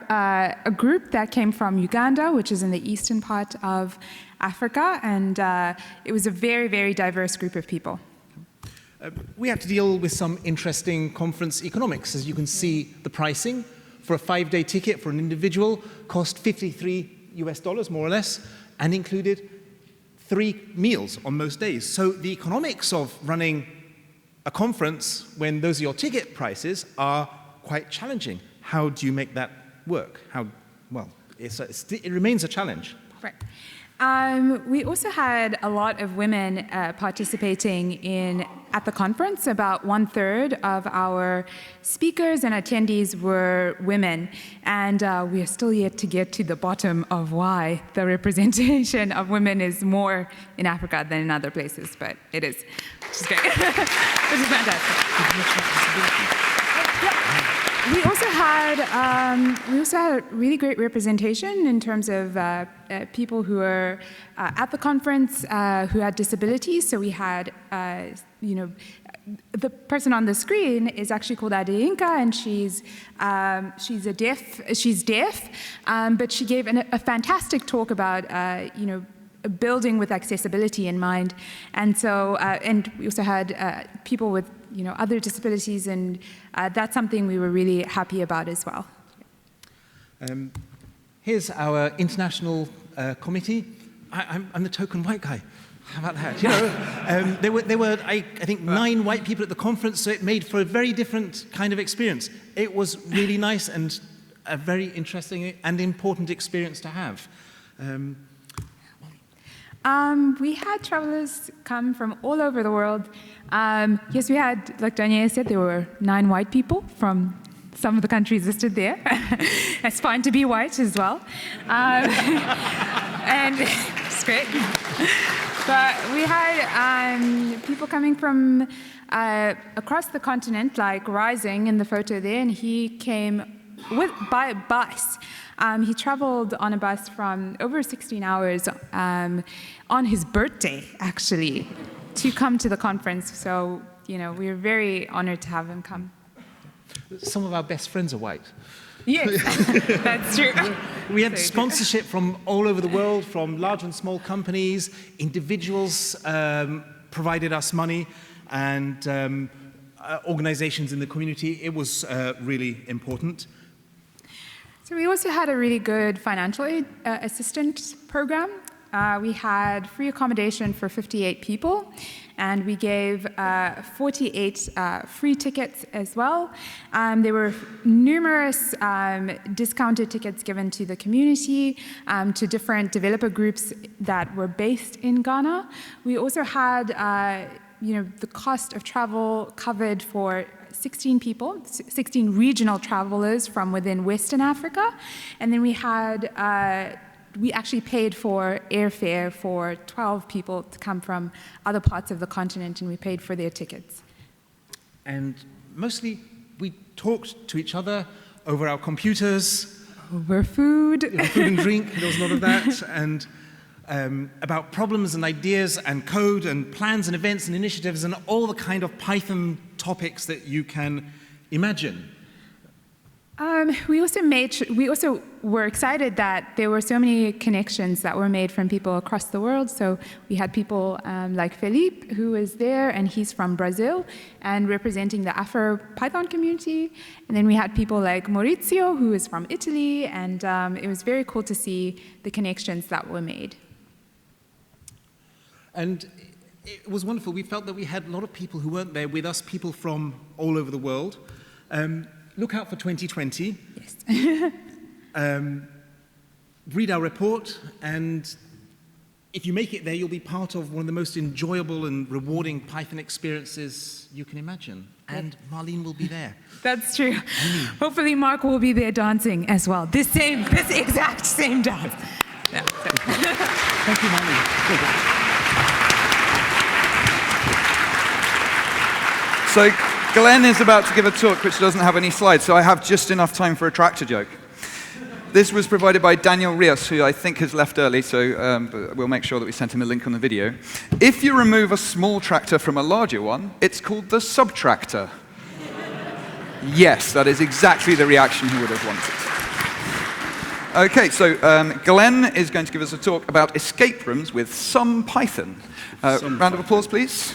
a group that came from Uganda, which is in the eastern part of Africa, and it was a very, very diverse group of people. We had to deal with some interesting conference economics. As you can see, the pricing for a 5-day ticket for an individual cost $53 more or less, and included 3 meals on most days. So the economics of running a conference when those are your ticket prices are quite challenging. How do you make that work? Well, it remains a challenge. Right. We also had a lot of women participating at the conference. About 1/3 of our speakers and attendees were women, and we are still yet to get to the bottom of why the representation of women is more in Africa than in other places, but it is, which is great, which is fantastic. We also had a really great representation in terms of people who were at the conference who had disabilities. So we had, the person on the screen is actually called Adeyinka, and she's deaf, but she gave a fantastic talk about building with accessibility in mind, and so and we also had people with other disabilities, and that's something we were really happy about as well. Here's our international committee. I'm the token white guy. How about that? There were I think 9 white people at the conference, so it made for a very different kind of experience. It was really nice and a very interesting and important experience to have. We had travelers come from all over the world. Yes, we had, like Daniela said, there were 9 white people from some of the countries listed there. It's fine to be white as well. And it's great. But we had people coming from across the continent, like Rising in the photo there, and he came by bus. He traveled on a bus from over 16 hours on his birthday, actually, to come to the conference. So, we were very honored to have him come. Some of our best friends are white. Yes, that's true. We had sponsorship from all over the world, from large and small companies. Individuals provided us money, and organizations in the community. It was really important. So we also had a really good financial aid assistance program. We had free accommodation for 58 people, and we gave 48 free tickets as well. There were numerous discounted tickets given to the community, to different developer groups that were based in Ghana. We also had the cost of travel covered for 16 people, 16 regional travelers from within Western Africa. And then we had, we actually paid for airfare for 12 people to come from other parts of the continent, and we paid for their tickets. And mostly we talked to each other over our computers. Over food. Food and drink, there was a lot of that. And about problems and ideas and code and plans and events and initiatives and all the kind of Python topics that you can imagine. We also were excited that there were so many connections that were made from people across the world. So we had people like Felipe, who is there, and he's from Brazil and representing the Afro-Python community. And then we had people like Maurizio, who is from Italy, and it was very cool to see the connections that were made. And it was wonderful. We felt that we had a lot of people who weren't there with us, people from all over the world. Look out for 2020. Yes. Read our report, and if you make it there, you'll be part of one of the most enjoyable and rewarding Python experiences you can imagine. And Marlene will be there. That's true. Hopefully Mark will be there dancing as well. This exact same dance. Yeah, so. Thank you, Marlene. So Glenn is about to give a talk which doesn't have any slides, so I have just enough time for a tractor joke. This was provided by Daniel Rios, who I think has left early, so but we'll make sure that we send him a link on the video. If you remove a small tractor from a larger one, it's called the subtractor. Yes, that is exactly the reaction he would have wanted. OK, so Glenn is going to give us a talk about escape rooms with some Python. Round of applause, please.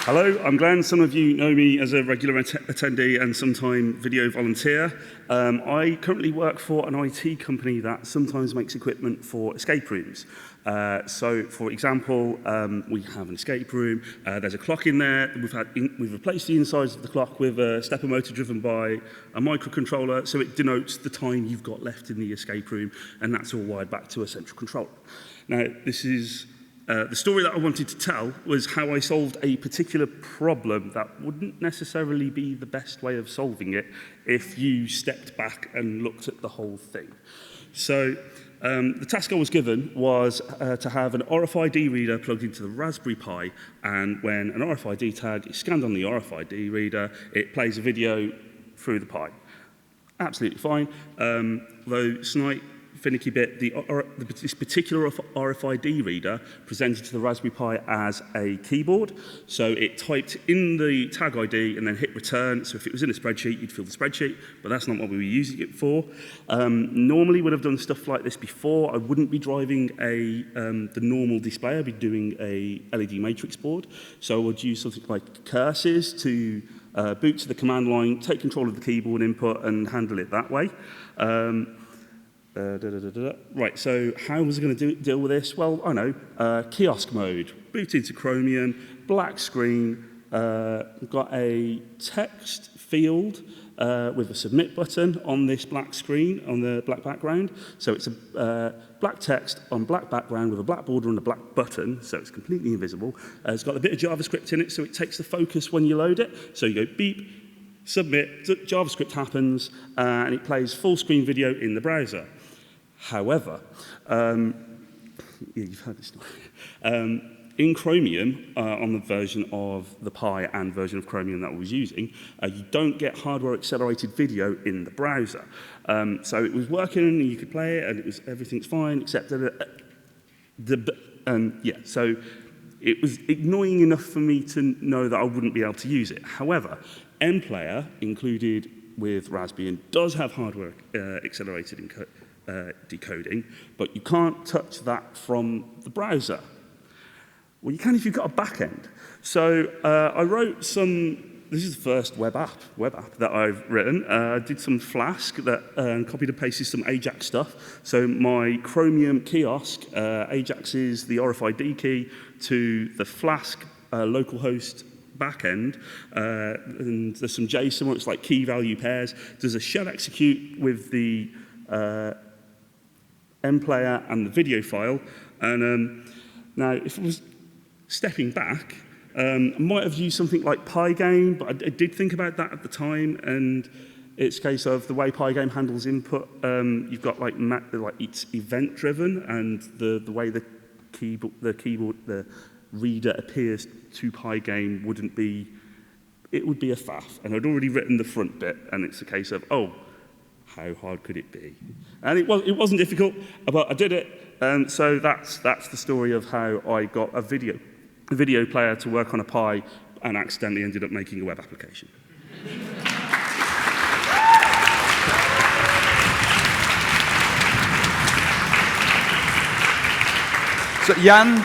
Hello, I'm Glenn. Some of you know me as a regular attendee and sometime video volunteer. I currently work for an IT company that sometimes makes equipment for escape rooms. So, for example, we have an escape room. There's a clock in there. We've replaced the insides of the clock with a stepper motor driven by a microcontroller, so it denotes the time you've got left in the escape room, and that's all wired back to a central controller. Now, this is the story that I wanted to tell was how I solved a particular problem that wouldn't necessarily be the best way of solving it if you stepped back and looked at the whole thing. So the task I was given was to have an RFID reader plugged into the Raspberry Pi, and when an RFID tag is scanned on the RFID reader, it plays a video through the Pi. Absolutely fine, though slight finicky bit, this particular RFID reader presented to the Raspberry Pi as a keyboard. So it typed in the tag ID and then hit return. So if it was in a spreadsheet, you'd fill the spreadsheet, but that's not what we were using it for. Normally, when I've done stuff like this before, I wouldn't be driving the normal display. I'd be doing a LED matrix board. So I would use something like cursors to boot to the command line, take control of the keyboard input, and handle it that way. Right, so how was I going to deal with this? Well, I know, kiosk mode, boot into Chromium, black screen, got a text field with a submit button on this black screen, on the black background. So it's a black text on black background with a black border and a black button, so it's completely invisible. It's got a bit of JavaScript in it, so it takes the focus when you load it. So you go beep, submit, JavaScript happens, and it plays full screen video in the browser. However, you've heard this story. In Chromium, on the version of the Pi and version of Chromium that I was using, you don't get hardware-accelerated video in the browser. So it was working, and you could play it, and everything's fine, except that so it was annoying enough for me to know that I wouldn't be able to use it. However, MPlayer, included with Raspbian, does have hardware-accelerated decoding, but you can't touch that from the browser. Well, you can if you've got a backend. So I wrote this is the first web app that I've written. I did some Flask that copied and pasted some Ajax stuff. So my Chromium kiosk Ajaxes the RFID key to the Flask localhost backend, and there's some JSON where it's like key value pairs. There's a shell execute with the MPlayer and the video file. And now, if I was stepping back, I might have used something like Pygame, but I did think about that at the time. And it's a case of the way Pygame handles input. You've got like it's event driven, and the way the reader appears to Pygame would be a faff. And I'd already written the front bit, and it's a case of, oh, how hard could it be? And it wasn't difficult, but I did it. So that's the story of how I got a video player to work on a Pi and accidentally ended up making a web application. So Jan,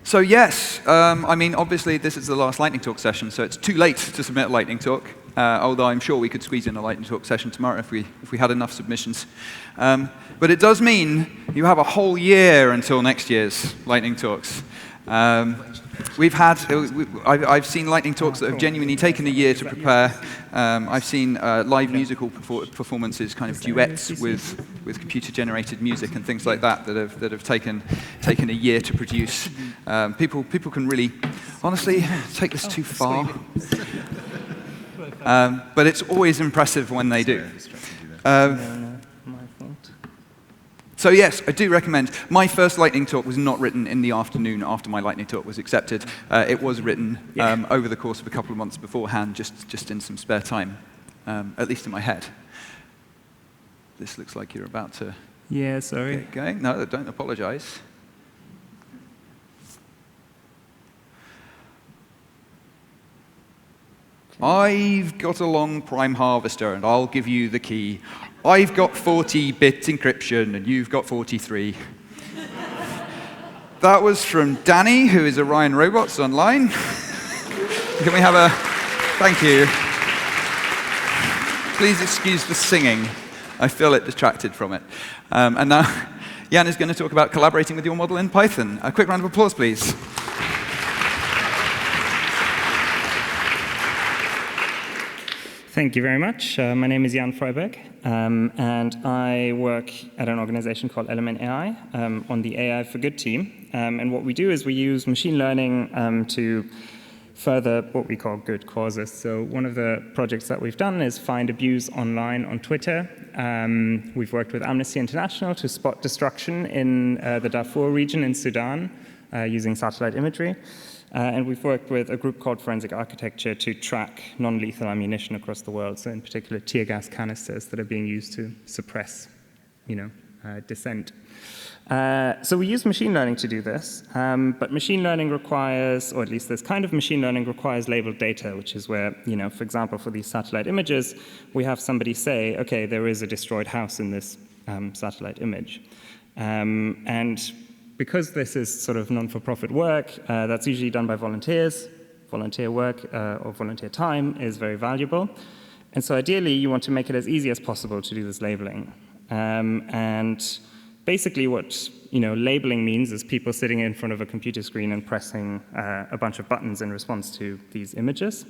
so yes, I mean, obviously this is the last lightning talk session, so it's too late to submit a lightning talk. Although I'm sure we could squeeze in a lightning talk session tomorrow if we had enough submissions. But it does mean you have a whole year until next year's lightning talks. I've seen lightning talks that have genuinely taken a year to prepare. I've seen live musical performances, kind of duets with computer-generated music and things like that have taken a year to produce. People can really, honestly, take this too far. But it's always impressive when they do. So yes, I do recommend. My first lightning talk was not written in the afternoon after my lightning talk was accepted. It was written over the course of a couple of months beforehand, just in some spare time, at least in my head. This looks like you're about to get going. No, don't apologize. I've got a long prime harvester, and I'll give you the key. I've got 40-bit encryption, and you've got 43. That was from Danny, who is Orion Robots Online. Can we have a thank you? Please excuse the singing. I feel it distracted from it. And now, Jan is going to talk about collaborating with your model in Python. A quick round of applause, please. Thank you very much. My name is Jan Freiberg, and I work at an organization called Element AI on the AI for Good team. And what we do is we use machine learning to further what we call good causes. So one of the projects that we've done is find abuse online on Twitter. We've worked with Amnesty International to spot destruction in the Darfur region in Sudan using satellite imagery. And we've worked with a group called Forensic Architecture to track non-lethal ammunition across the world, so in particular tear gas canisters that are being used to suppress, dissent. So we use machine learning to do this, but machine learning requires, or at least this kind of machine learning requires labeled data, which is where, for example, for these satellite images, we have somebody say, okay, there is a destroyed house in this satellite image. And because this is sort of non-for-profit work, that's usually done by volunteers. Volunteer work or volunteer time is very valuable. And so ideally, you want to make it as easy as possible to do this labeling. And basically what labeling means is people sitting in front of a computer screen and pressing a bunch of buttons in response to these images.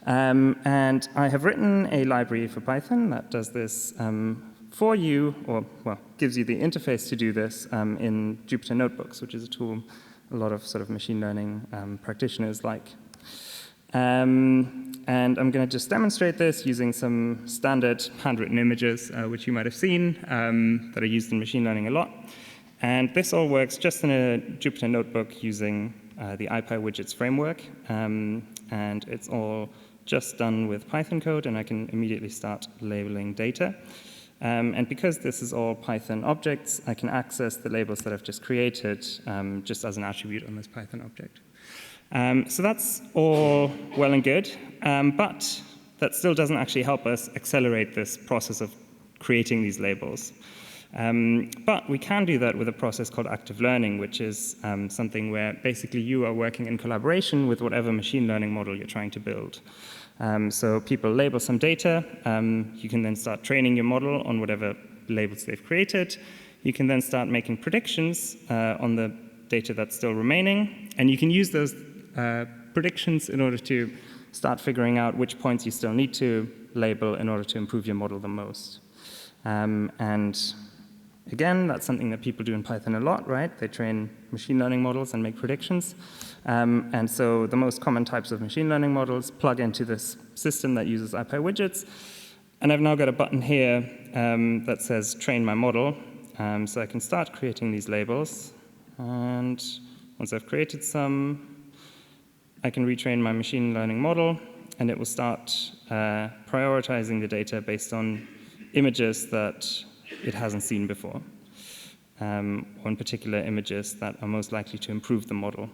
And I have written a library for Python that does this for you, or gives you the interface to do this in Jupyter Notebooks, which is a tool a lot of sort of machine learning practitioners like. And I'm going to just demonstrate this using some standard handwritten images, which you might have seen, that are used in machine learning a lot. And this all works just in a Jupyter Notebook using the NumPy widgets framework. And it's all just done with Python code, and I can immediately start labeling data. And because this is all Python objects, I can access the labels that I've just created just as an attribute on this Python object. So that's all well and good, but that still doesn't actually help us accelerate this process of creating these labels. But we can do that with a process called active learning, which is something where basically you are working in collaboration with whatever machine learning model you're trying to build. So people label some data. You can then start training your model on whatever labels they've created. You can then start making predictions on the data that's still remaining. And you can use those predictions in order to start figuring out which points you still need to label in order to improve your model the most. And again, that's something that people do in Python a lot, right? They train machine learning models and make predictions. And so the most common types of machine learning models plug into this system that uses NumPy widgets. And I've now got a button here that says train my model. So I can start creating these labels. And once I've created some, I can retrain my machine learning model, and it will start prioritizing the data based on images that it hasn't seen before, or in particular images that are most likely to improve the model.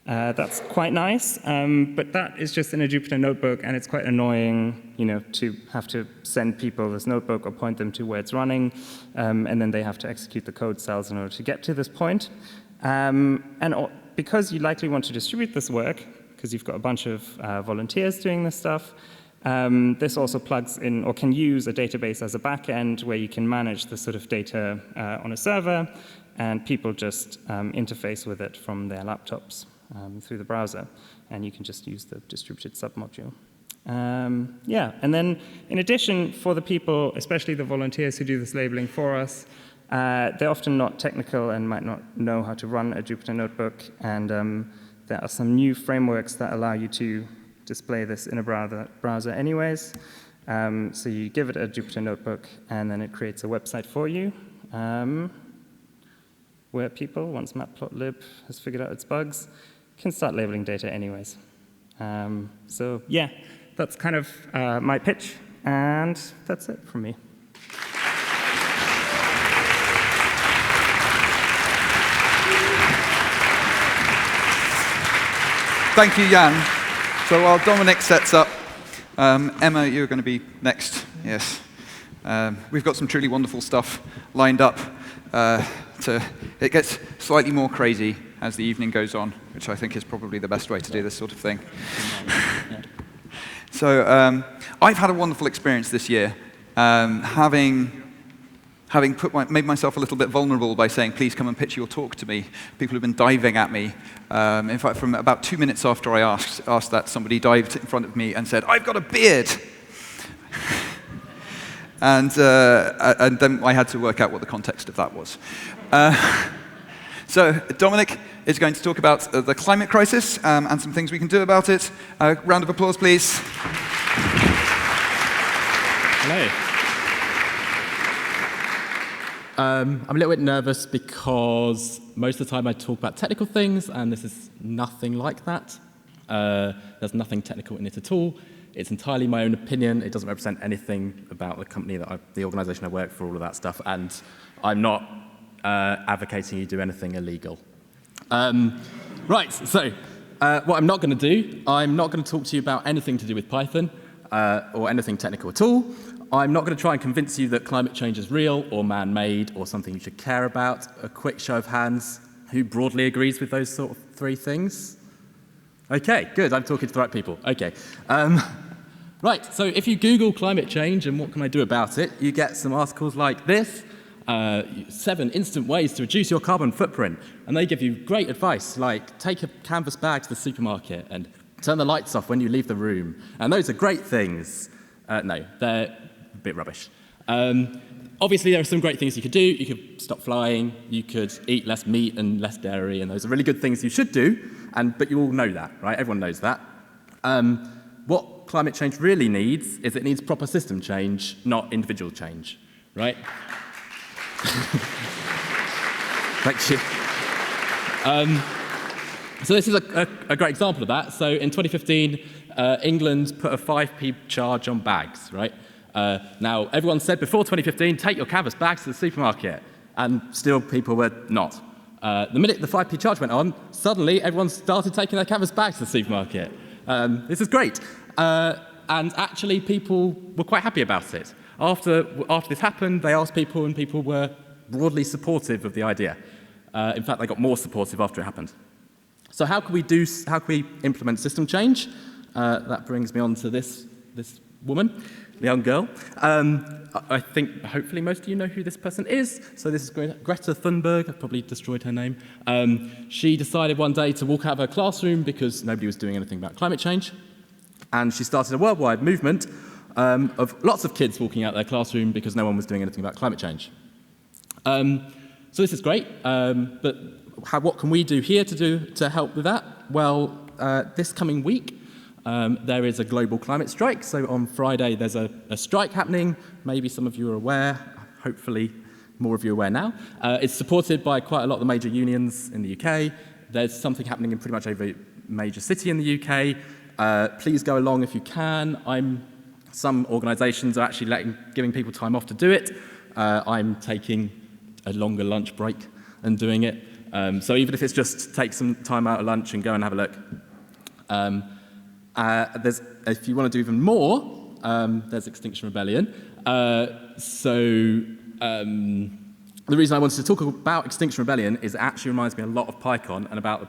That's quite nice, but that is just in a Jupyter Notebook, and it's quite annoying, to have to send people this notebook or point them to where it's running, and then they have to execute the code cells in order to get to this point. And because you likely want to distribute this work, because you've got a bunch of volunteers doing this stuff, this also plugs in, or can use a database as a backend where you can manage the sort of data on a server, and people just interface with it from their laptops through the browser, and you can just use the distributed submodule. And then in addition, for the people, especially the volunteers who do this labeling for us, they're often not technical and might not know how to run a Jupyter Notebook, and there are some new frameworks that allow you to display this in a browser anyways. So you give it a Jupyter notebook, and then it creates a website for you where people, once matplotlib has figured out its bugs, can start labeling data anyways. So yeah, that's kind of my pitch, and that's it from me. Thank you, Jan. So while Dominic sets up, Emma, you're going to be next. Yes. We've got some truly wonderful stuff lined up. It gets slightly more crazy as the evening goes on, which I think is probably the best way to do this sort of thing. So I've had a wonderful experience this year, having made myself a little bit vulnerable by saying, please come and pitch your talk to me. People have been diving at me. In fact, from about 2 minutes after I asked that, somebody dived in front of me and said, I've got a beard. And then I had to work out what the context of that was. So Dominic is going to talk about the climate crisis and some things we can do about it. Round of applause, please. Hello. I'm a little bit nervous because most of the time I talk about technical things, and this is nothing like that. There's nothing technical in it at all. It's entirely my own opinion. It doesn't represent anything about the company, the organization I work for, all of that stuff, and I'm not advocating you do anything illegal. Right, so what I'm not going to do, I'm not going to talk to you about anything to do with Python or anything technical at all. I'm not going to try and convince you that climate change is real or man-made or something you should care about. A quick show of hands, who broadly agrees with those sort of three things? Okay, good, I'm talking to the right people. Okay. Right, so if you Google climate change and what can I do about it, you get some articles like this, 7 instant ways to reduce your carbon footprint. And they give you great advice, like take a canvas bag to the supermarket and turn the lights off when you leave the room. And those are great things. No, they're a bit rubbish. Obviously, there are some great things you could do. You could stop flying. You could eat less meat and less dairy. And those are really good things you should do. But you all know that, right? Everyone knows that. What climate change really needs is it needs proper system change, not individual change, right? Thank you. So this is a great example of that. So in 2015, England put a 5p charge on bags, right? Now, everyone said before 2015, take your canvas bags to the supermarket, and still people were not. The minute the 5p charge went on, suddenly everyone started taking their canvas bags to the supermarket. This is great. And actually, people were quite happy about it. After this happened, they asked people, and people were broadly supportive of the idea. In fact, they got more supportive after it happened. So how can we implement system change? That brings me on to this woman, the young girl. I think hopefully most of you know who this person is. So this is Greta Thunberg. I've probably destroyed her name. She decided one day to walk out of her classroom because nobody was doing anything about climate change. And she started a worldwide movement of lots of kids walking out of their classroom because no one was doing anything about climate change. So this is great, but what can we do here to help with that? Well, this coming week, there is a global climate strike. So on Friday, there's a strike happening. Maybe some of you are aware. Hopefully, more of you are aware now. It's supported by quite a lot of the major unions in the UK. There's something happening in pretty much every major city in the UK. Please go along if you can. Some organisations are actually giving people time off to do it. I'm taking a longer lunch break and doing it. So even if it's just take some time out of lunch and go and have a look. If you want to do even more, there's Extinction Rebellion. The reason I wanted to talk about Extinction Rebellion is it actually reminds me a lot of PyCon and about the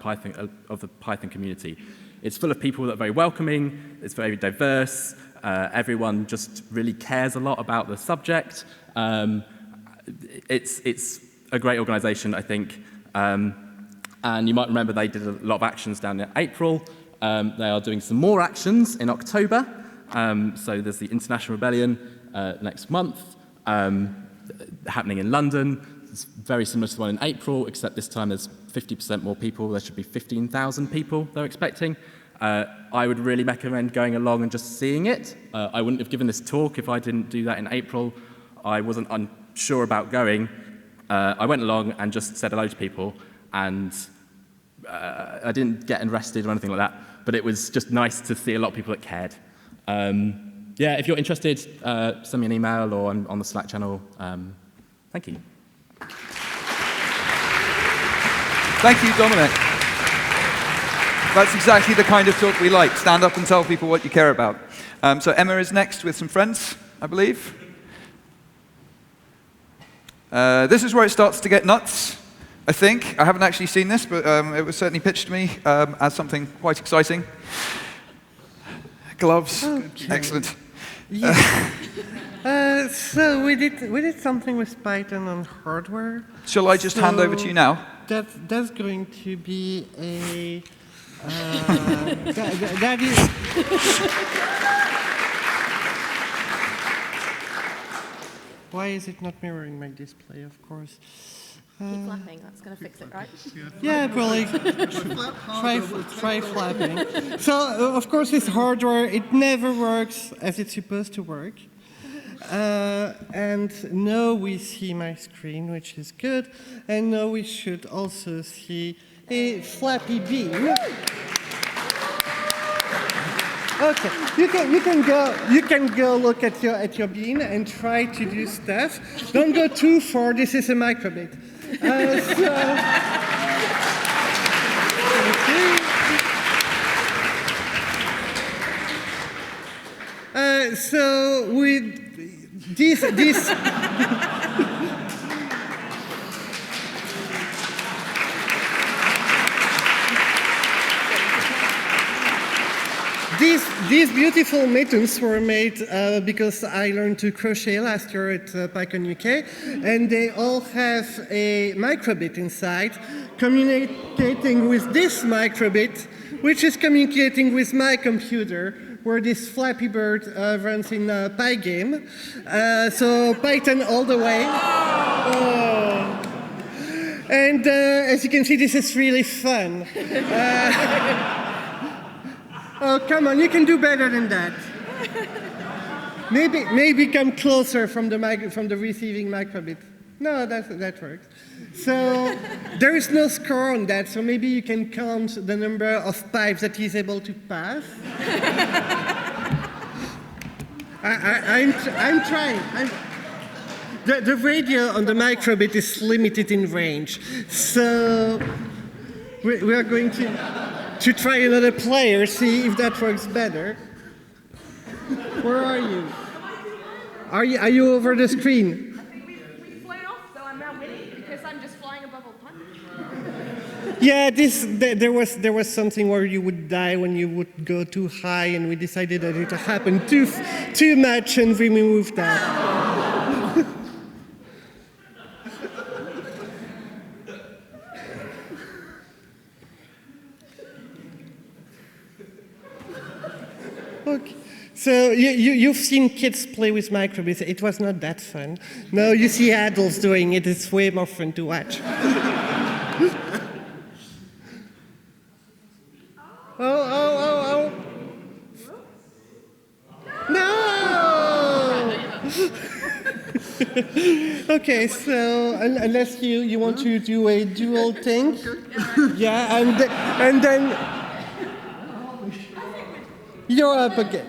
Python community. It's full of people that are very welcoming, it's very diverse, everyone just really cares a lot about the subject. It's a great organisation, I think. And you might remember they did a lot of actions down in April. They are doing some more actions in October. So there's the International Rebellion next month, happening in London. It's very similar to the one in April, except this time there's 50% more people. There should be 15,000 people they're expecting. I would really recommend going along and just seeing it. I wouldn't have given this talk if I didn't do that in April. I wasn't unsure about going. I went along and just said hello to people, and I didn't get arrested or anything like that, but it was just nice to see a lot of people that cared. Yeah, if you're interested, send me an email or on the Slack channel. Thank you. Thank you, Dominic. That's exactly the kind of talk we like. Stand up and tell people what you care about. So Emma is next with some friends, I believe. This is where it starts to get nuts, I think. I haven't actually seen this, but it was certainly pitched to me as something quite exciting. Gloves, okay. Excellent. Yeah. So we did something with Python on hardware. Shall I just hand over to you now? That's going to be a that is. Why is it not mirroring my display? Of course. Keep flapping. That's going to fix it, right? Yeah, probably. Try flapping. So, of course, with hardware, it never works as it's supposed to work. And now we see my screen, which is good. And now we should also see a flappy bean. Okay, you can go look at your bean and try to do stuff. Don't go too far. This is a microbit. So with this These beautiful mittens were made because I learned to crochet last year at PyCon UK, and they all have a microbit inside, communicating with this microbit, which is communicating with my computer, where this Flappy Bird runs in a Pygame. So Python all the way. And as you can see, this is really fun. Oh, come on, you can do better than that. Maybe come closer from the receiving microbit. No, that works. So there is no score on that, so maybe you can count the number of pipes that he's able to pass. I'm trying. The radio on the microbit is limited in range, so we are going to try another player, see if that works better. Where are you? Are you over the screen? We've flown off, so I'm now winning because I'm just flying above all time. Yeah, there was something where you would die when you would go too high, and we decided that it happened too much, and we moved that. Okay. So you've seen kids play with microbits. It was not that fun. Now you see adults doing it. It's way more fun to watch. Oh. No! Okay, so unless you want to do a dual thing. Yeah, and then you're up again.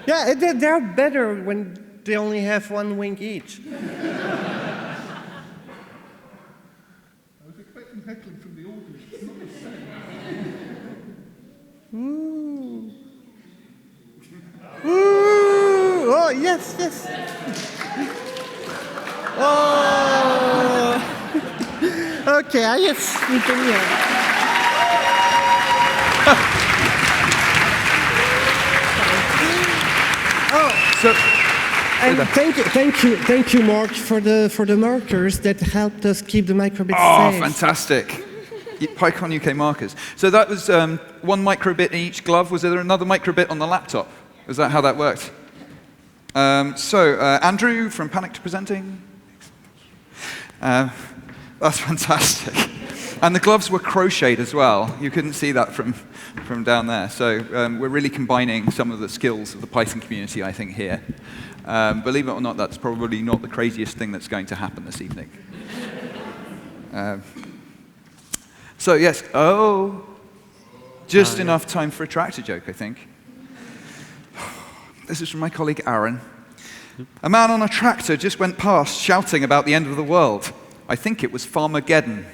Yeah, they're better when they only have one wing each. I was expecting heckling from the audience. Not the same. Ooh. Ooh. Oh, yes. Oh. Okay, yes, we can hear. And thank you, Mark, for the markers that helped us keep the microbit safe. Oh, fantastic. PyCon UK markers. So that was one microbit in each glove. Was there another microbit on the laptop? Is that how that worked? Andrew from Panic to Presenting. That's fantastic. And the gloves were crocheted as well. You couldn't see that from down there. So we're really combining some of the skills of the Python community, I think, here. Believe it or not, that's probably not the craziest thing that's going to happen this evening. So yes, just enough time for a tractor joke, I think. This is from my colleague Aaron. A man on a tractor just went past shouting about the end of the world. I think it was Farmageddon.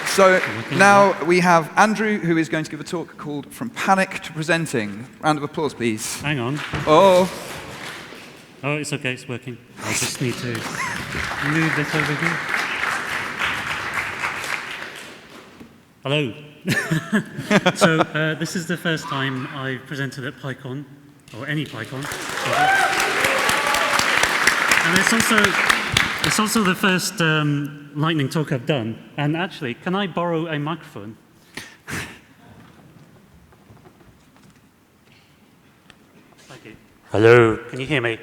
So now we have Andrew, who is going to give a talk called From Panic to Presenting. Round of applause, please. Hang on. Oh, it's okay, it's working. I just need to move this over here. Hello. So this is the first time I've presented at PyCon, or any PyCon. And it's also the first lightning talk I've done. And actually, can I borrow a microphone? Thank you. Hello, can you hear me?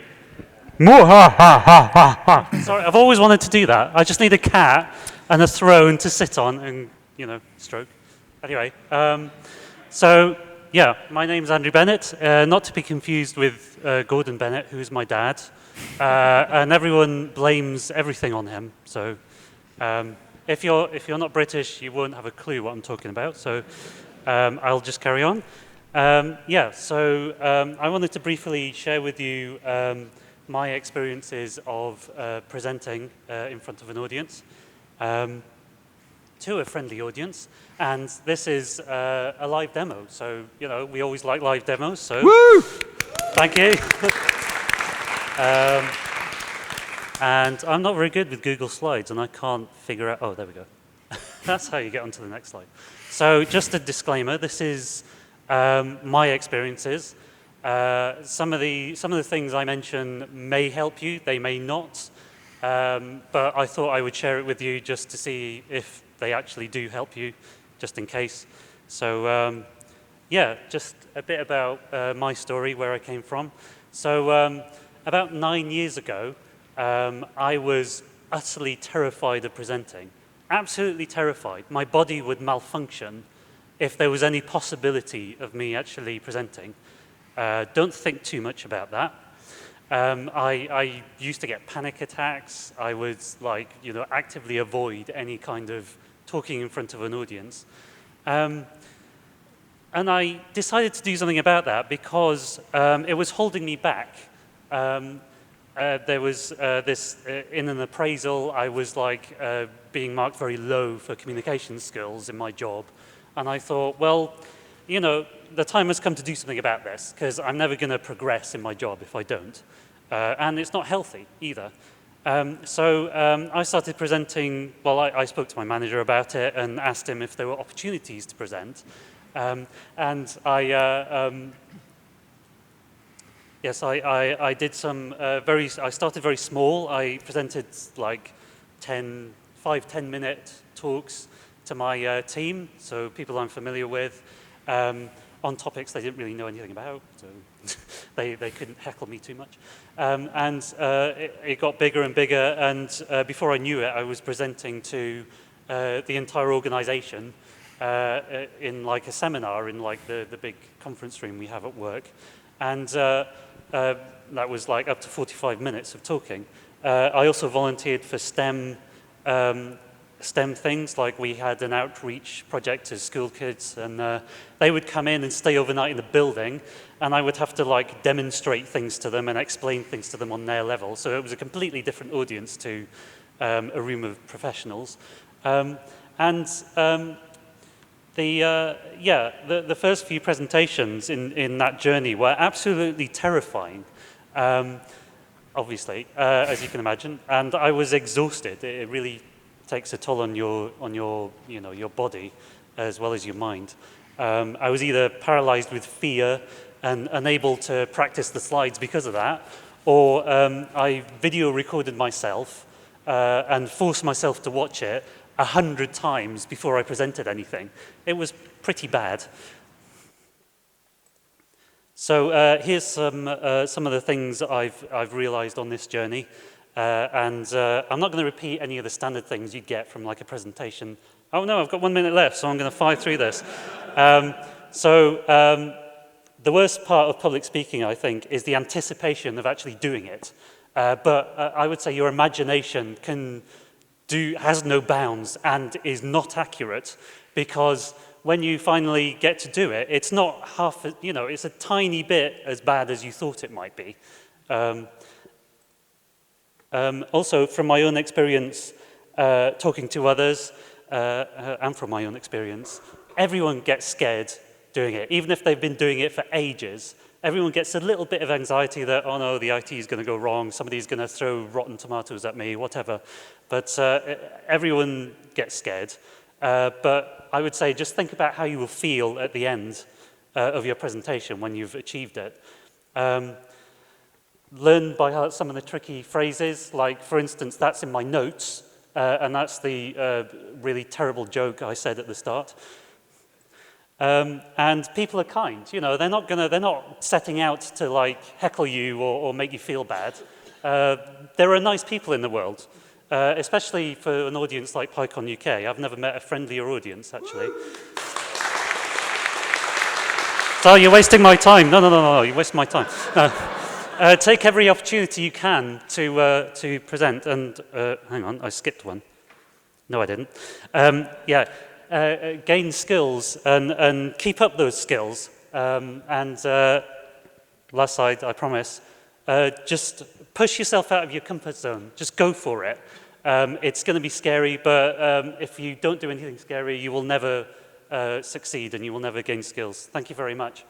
Sorry, I've always wanted to do that. I just need a cat and a throne to sit on and, you know, stroke. Anyway, so yeah, my name's Andrew Bennett, not to be confused with Gordon Bennett, who is my dad. And everyone blames everything on him. So if you're not British, you won't have a clue what I'm talking about. So I'll just carry on. So I wanted to briefly share with you my experiences of presenting in front of an audience, to a friendly audience. And this is a live demo. So, you know, we always like live demos. So woo! Thank you. And I'm not very good with Google Slides, and I can't figure out, oh, there we go. That's how you get onto the next slide. So just a disclaimer, this is my experiences. Some of the things I mention may help you, they may not, but I thought I would share it with you just to see if they actually do help you, just in case. So yeah, just a bit about my story, where I came from. So about 9 years ago, I was utterly terrified of presenting, absolutely terrified. My body would malfunction if there was any possibility of me actually presenting. Don't think too much about that. I used to get panic attacks. I would actively avoid any kind of talking in front of an audience. And I decided to do something about that because it was holding me back. There was this, in an appraisal, I was being marked very low for communication skills in my job. And I thought, well, you know, the time has come to do something about this because I'm never going to progress in my job if I don't. And it's not healthy either. So I started presenting, well, I spoke to my manager about it and asked him if there were opportunities to present. And yes, I did some I started very small. I presented like 5-10-minute talks to my team, so people I'm familiar with, on topics they didn't really know anything about, so they couldn't heckle me too much. It got bigger and bigger, and before I knew it, I was presenting to the entire organization in like a seminar in like the big conference room we have at work. And that was like up to 45 minutes of talking. I also volunteered for STEM things, like we had an outreach project to school kids, and they would come in and stay overnight in the building, and I would have to like demonstrate things to them and explain things to them on their level. So it was a completely different audience to a room of professionals. The first few presentations in that journey were absolutely terrifying, obviously, as you can imagine, and I was exhausted. It really takes a toll on your body as well as your mind. I was either paralyzed with fear and unable to practice the slides because of that, or I video recorded myself and forced myself to watch it 100 times before I presented anything. It was pretty bad. So here's some of the things that I've realized on this journey. And I'm not going to repeat any of the standard things you'd get from like a presentation. Oh no, I've got 1 minute left, so I'm going to fire through this. The worst part of public speaking, I think, is the anticipation of actually doing it. But I would say your imagination has no bounds and is not accurate, because when you finally get to do it, it's not it's a tiny bit as bad as you thought it might be. Also, from my own experience talking to others, and from my own experience, everyone gets scared doing it. Even if they've been doing it for ages, everyone gets a little bit of anxiety that, oh no, the IT is going to go wrong, somebody's going to throw rotten tomatoes at me, whatever. But everyone gets scared. But I would say just think about how you will feel at the end of your presentation when you've achieved it. Learn by heart some of the tricky phrases, like, for instance, that's in my notes, and that's the really terrible joke I said at the start. And people are kind, they're not setting out to like heckle you or make you feel bad. There are nice people in the world, especially for an audience like PyCon UK. I've never met a friendlier audience, actually. So you're wasting my time. No, you're wasting my time. No. Take every opportunity you can to present. And hang on, I skipped one. No, I didn't. Gain skills and keep up those skills. Last slide, I promise. Just push yourself out of your comfort zone. Just go for it. It's going to be scary, but if you don't do anything scary, you will never succeed and you will never gain skills. Thank you very much.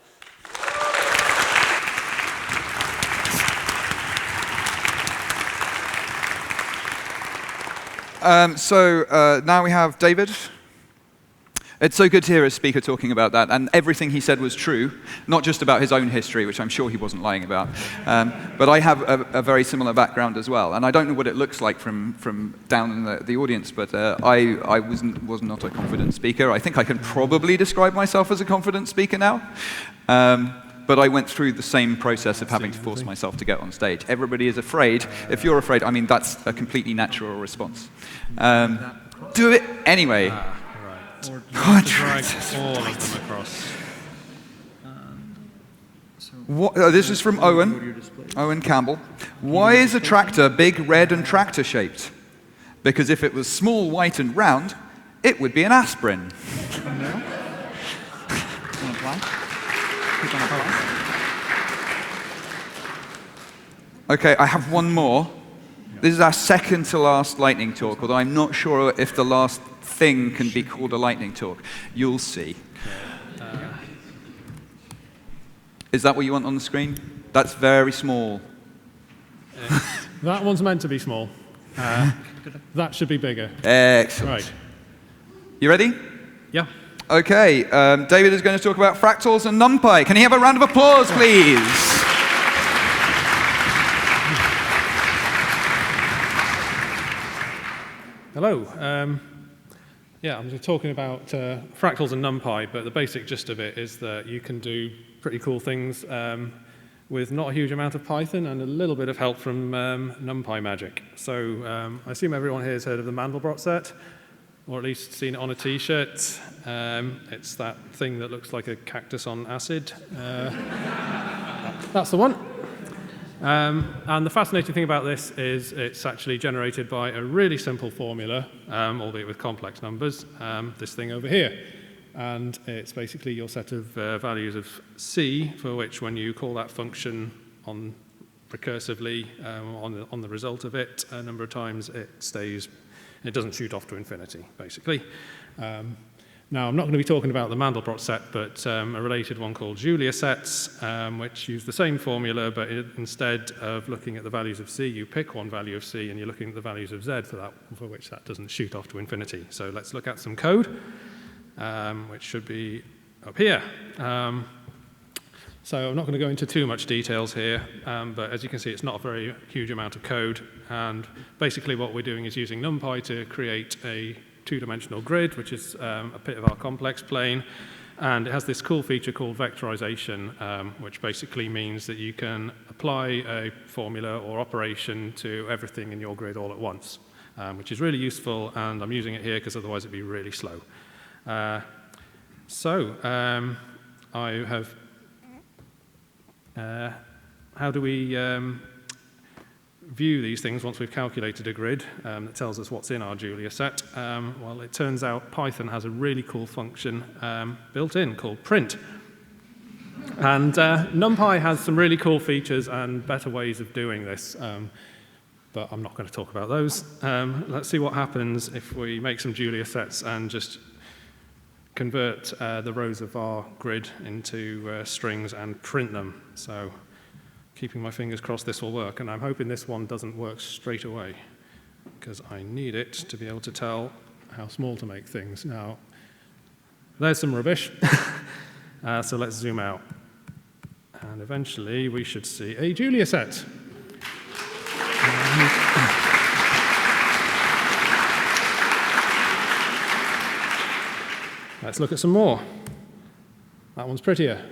Now we have David. It's so good to hear a speaker talking about that, and everything he said was true, not just about his own history, which I'm sure he wasn't lying about, but I have a very similar background as well, and I don't know what it looks like from down in the audience, but I was not a confident speaker. I think I can probably describe myself as a confident speaker now, but I went through the same process of having to force myself to get on stage. Everybody is afraid. If you're afraid, I mean, that's a completely natural response. Do it anyway. Or drag all of them across. This is from Owen Campbell. Why is a tractor big, red, and tractor-shaped? Because if it was small, white, and round, it would be an aspirin. Okay, I have one more. This is our second to last lightning talk, although I'm not sure if the last thing can be called a lightning talk. You'll see. Is that what you want on the screen? That's very small. That one's meant to be small. That should be bigger. Excellent. Right. You ready? Yeah. Okay, David is going to talk about fractals and NumPy. Can he have a round of applause, please? Hello. I'm just talking about fractals and NumPy, but the basic gist of it is that you can do pretty cool things with not a huge amount of Python and a little bit of help from NumPy magic. So I assume everyone here has heard of the Mandelbrot set, or at least seen it on a T-shirt. It's that thing that looks like a cactus on acid. That's the one. And the fascinating thing about this is it's actually generated by a really simple formula, albeit with complex numbers, this thing over here. And it's basically your set of values of C, for which when you call that function on recursively on the result of it a number of times, it doesn't shoot off to infinity, basically. Now, I'm not going to be talking about the Mandelbrot set, but a related one called Julia sets, which use the same formula, but instead of looking at the values of C, you pick one value of C, and you're looking at the values of Z for which that doesn't shoot off to infinity. So let's look at some code, which should be up here. So I'm not going to go into too much details here, but as you can see, it's not a very huge amount of code. And basically what we're doing is using NumPy to create a two-dimensional grid, which is a bit of our complex plane. And it has this cool feature called vectorization, which basically means that you can apply a formula or operation to everything in your grid all at once, which is really useful, and I'm using it here because otherwise it'd be really slow. I have, how do we view these things once we've calculated a grid that tells us what's in our Julia set? Well, it turns out Python has a really cool function built in called print. And NumPy has some really cool features and better ways of doing this, but I'm not going to talk about those. Let's see what happens if we make some Julia sets and just convert the rows of our grid into strings and print them. So, keeping my fingers crossed this will work, and I'm hoping this one doesn't work straight away, because I need it to be able to tell how small to make things. Now, there's some rubbish, so let's zoom out. And eventually we should see a Julia set. Let's look at some more. That one's prettier.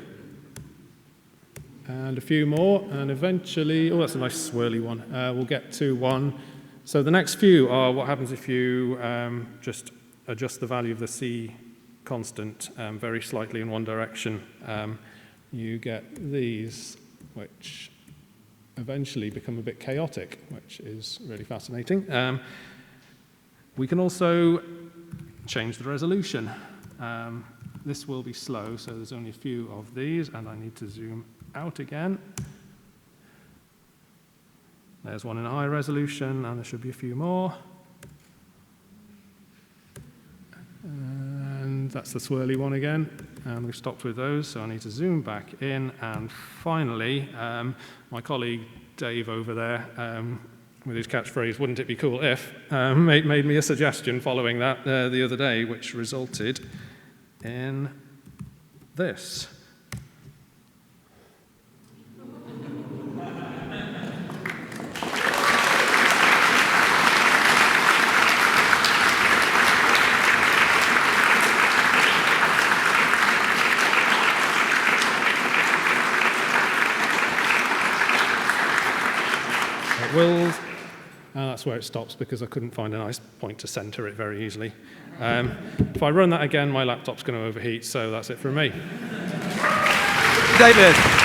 And a few more, and eventually, oh, that's a nice swirly one. We'll get to one. So the next few are what happens if you just adjust the value of the C constant very slightly in one direction. You get these, which eventually become a bit chaotic, which is really fascinating. We can also change the resolution. This will be slow, so there's only a few of these, and I need to zoom out again. There's one in high resolution, and there should be a few more. And that's the swirly one again, and we've stopped with those, so I need to zoom back in. And finally, my colleague Dave over there, with his catchphrase, "Wouldn't it be cool if," made me a suggestion following that the other day, which resulted in this. Wills, that's where it stops because I couldn't find a nice point to center it very easily. If I run that again, my laptop's going to overheat, so that's it from me. David.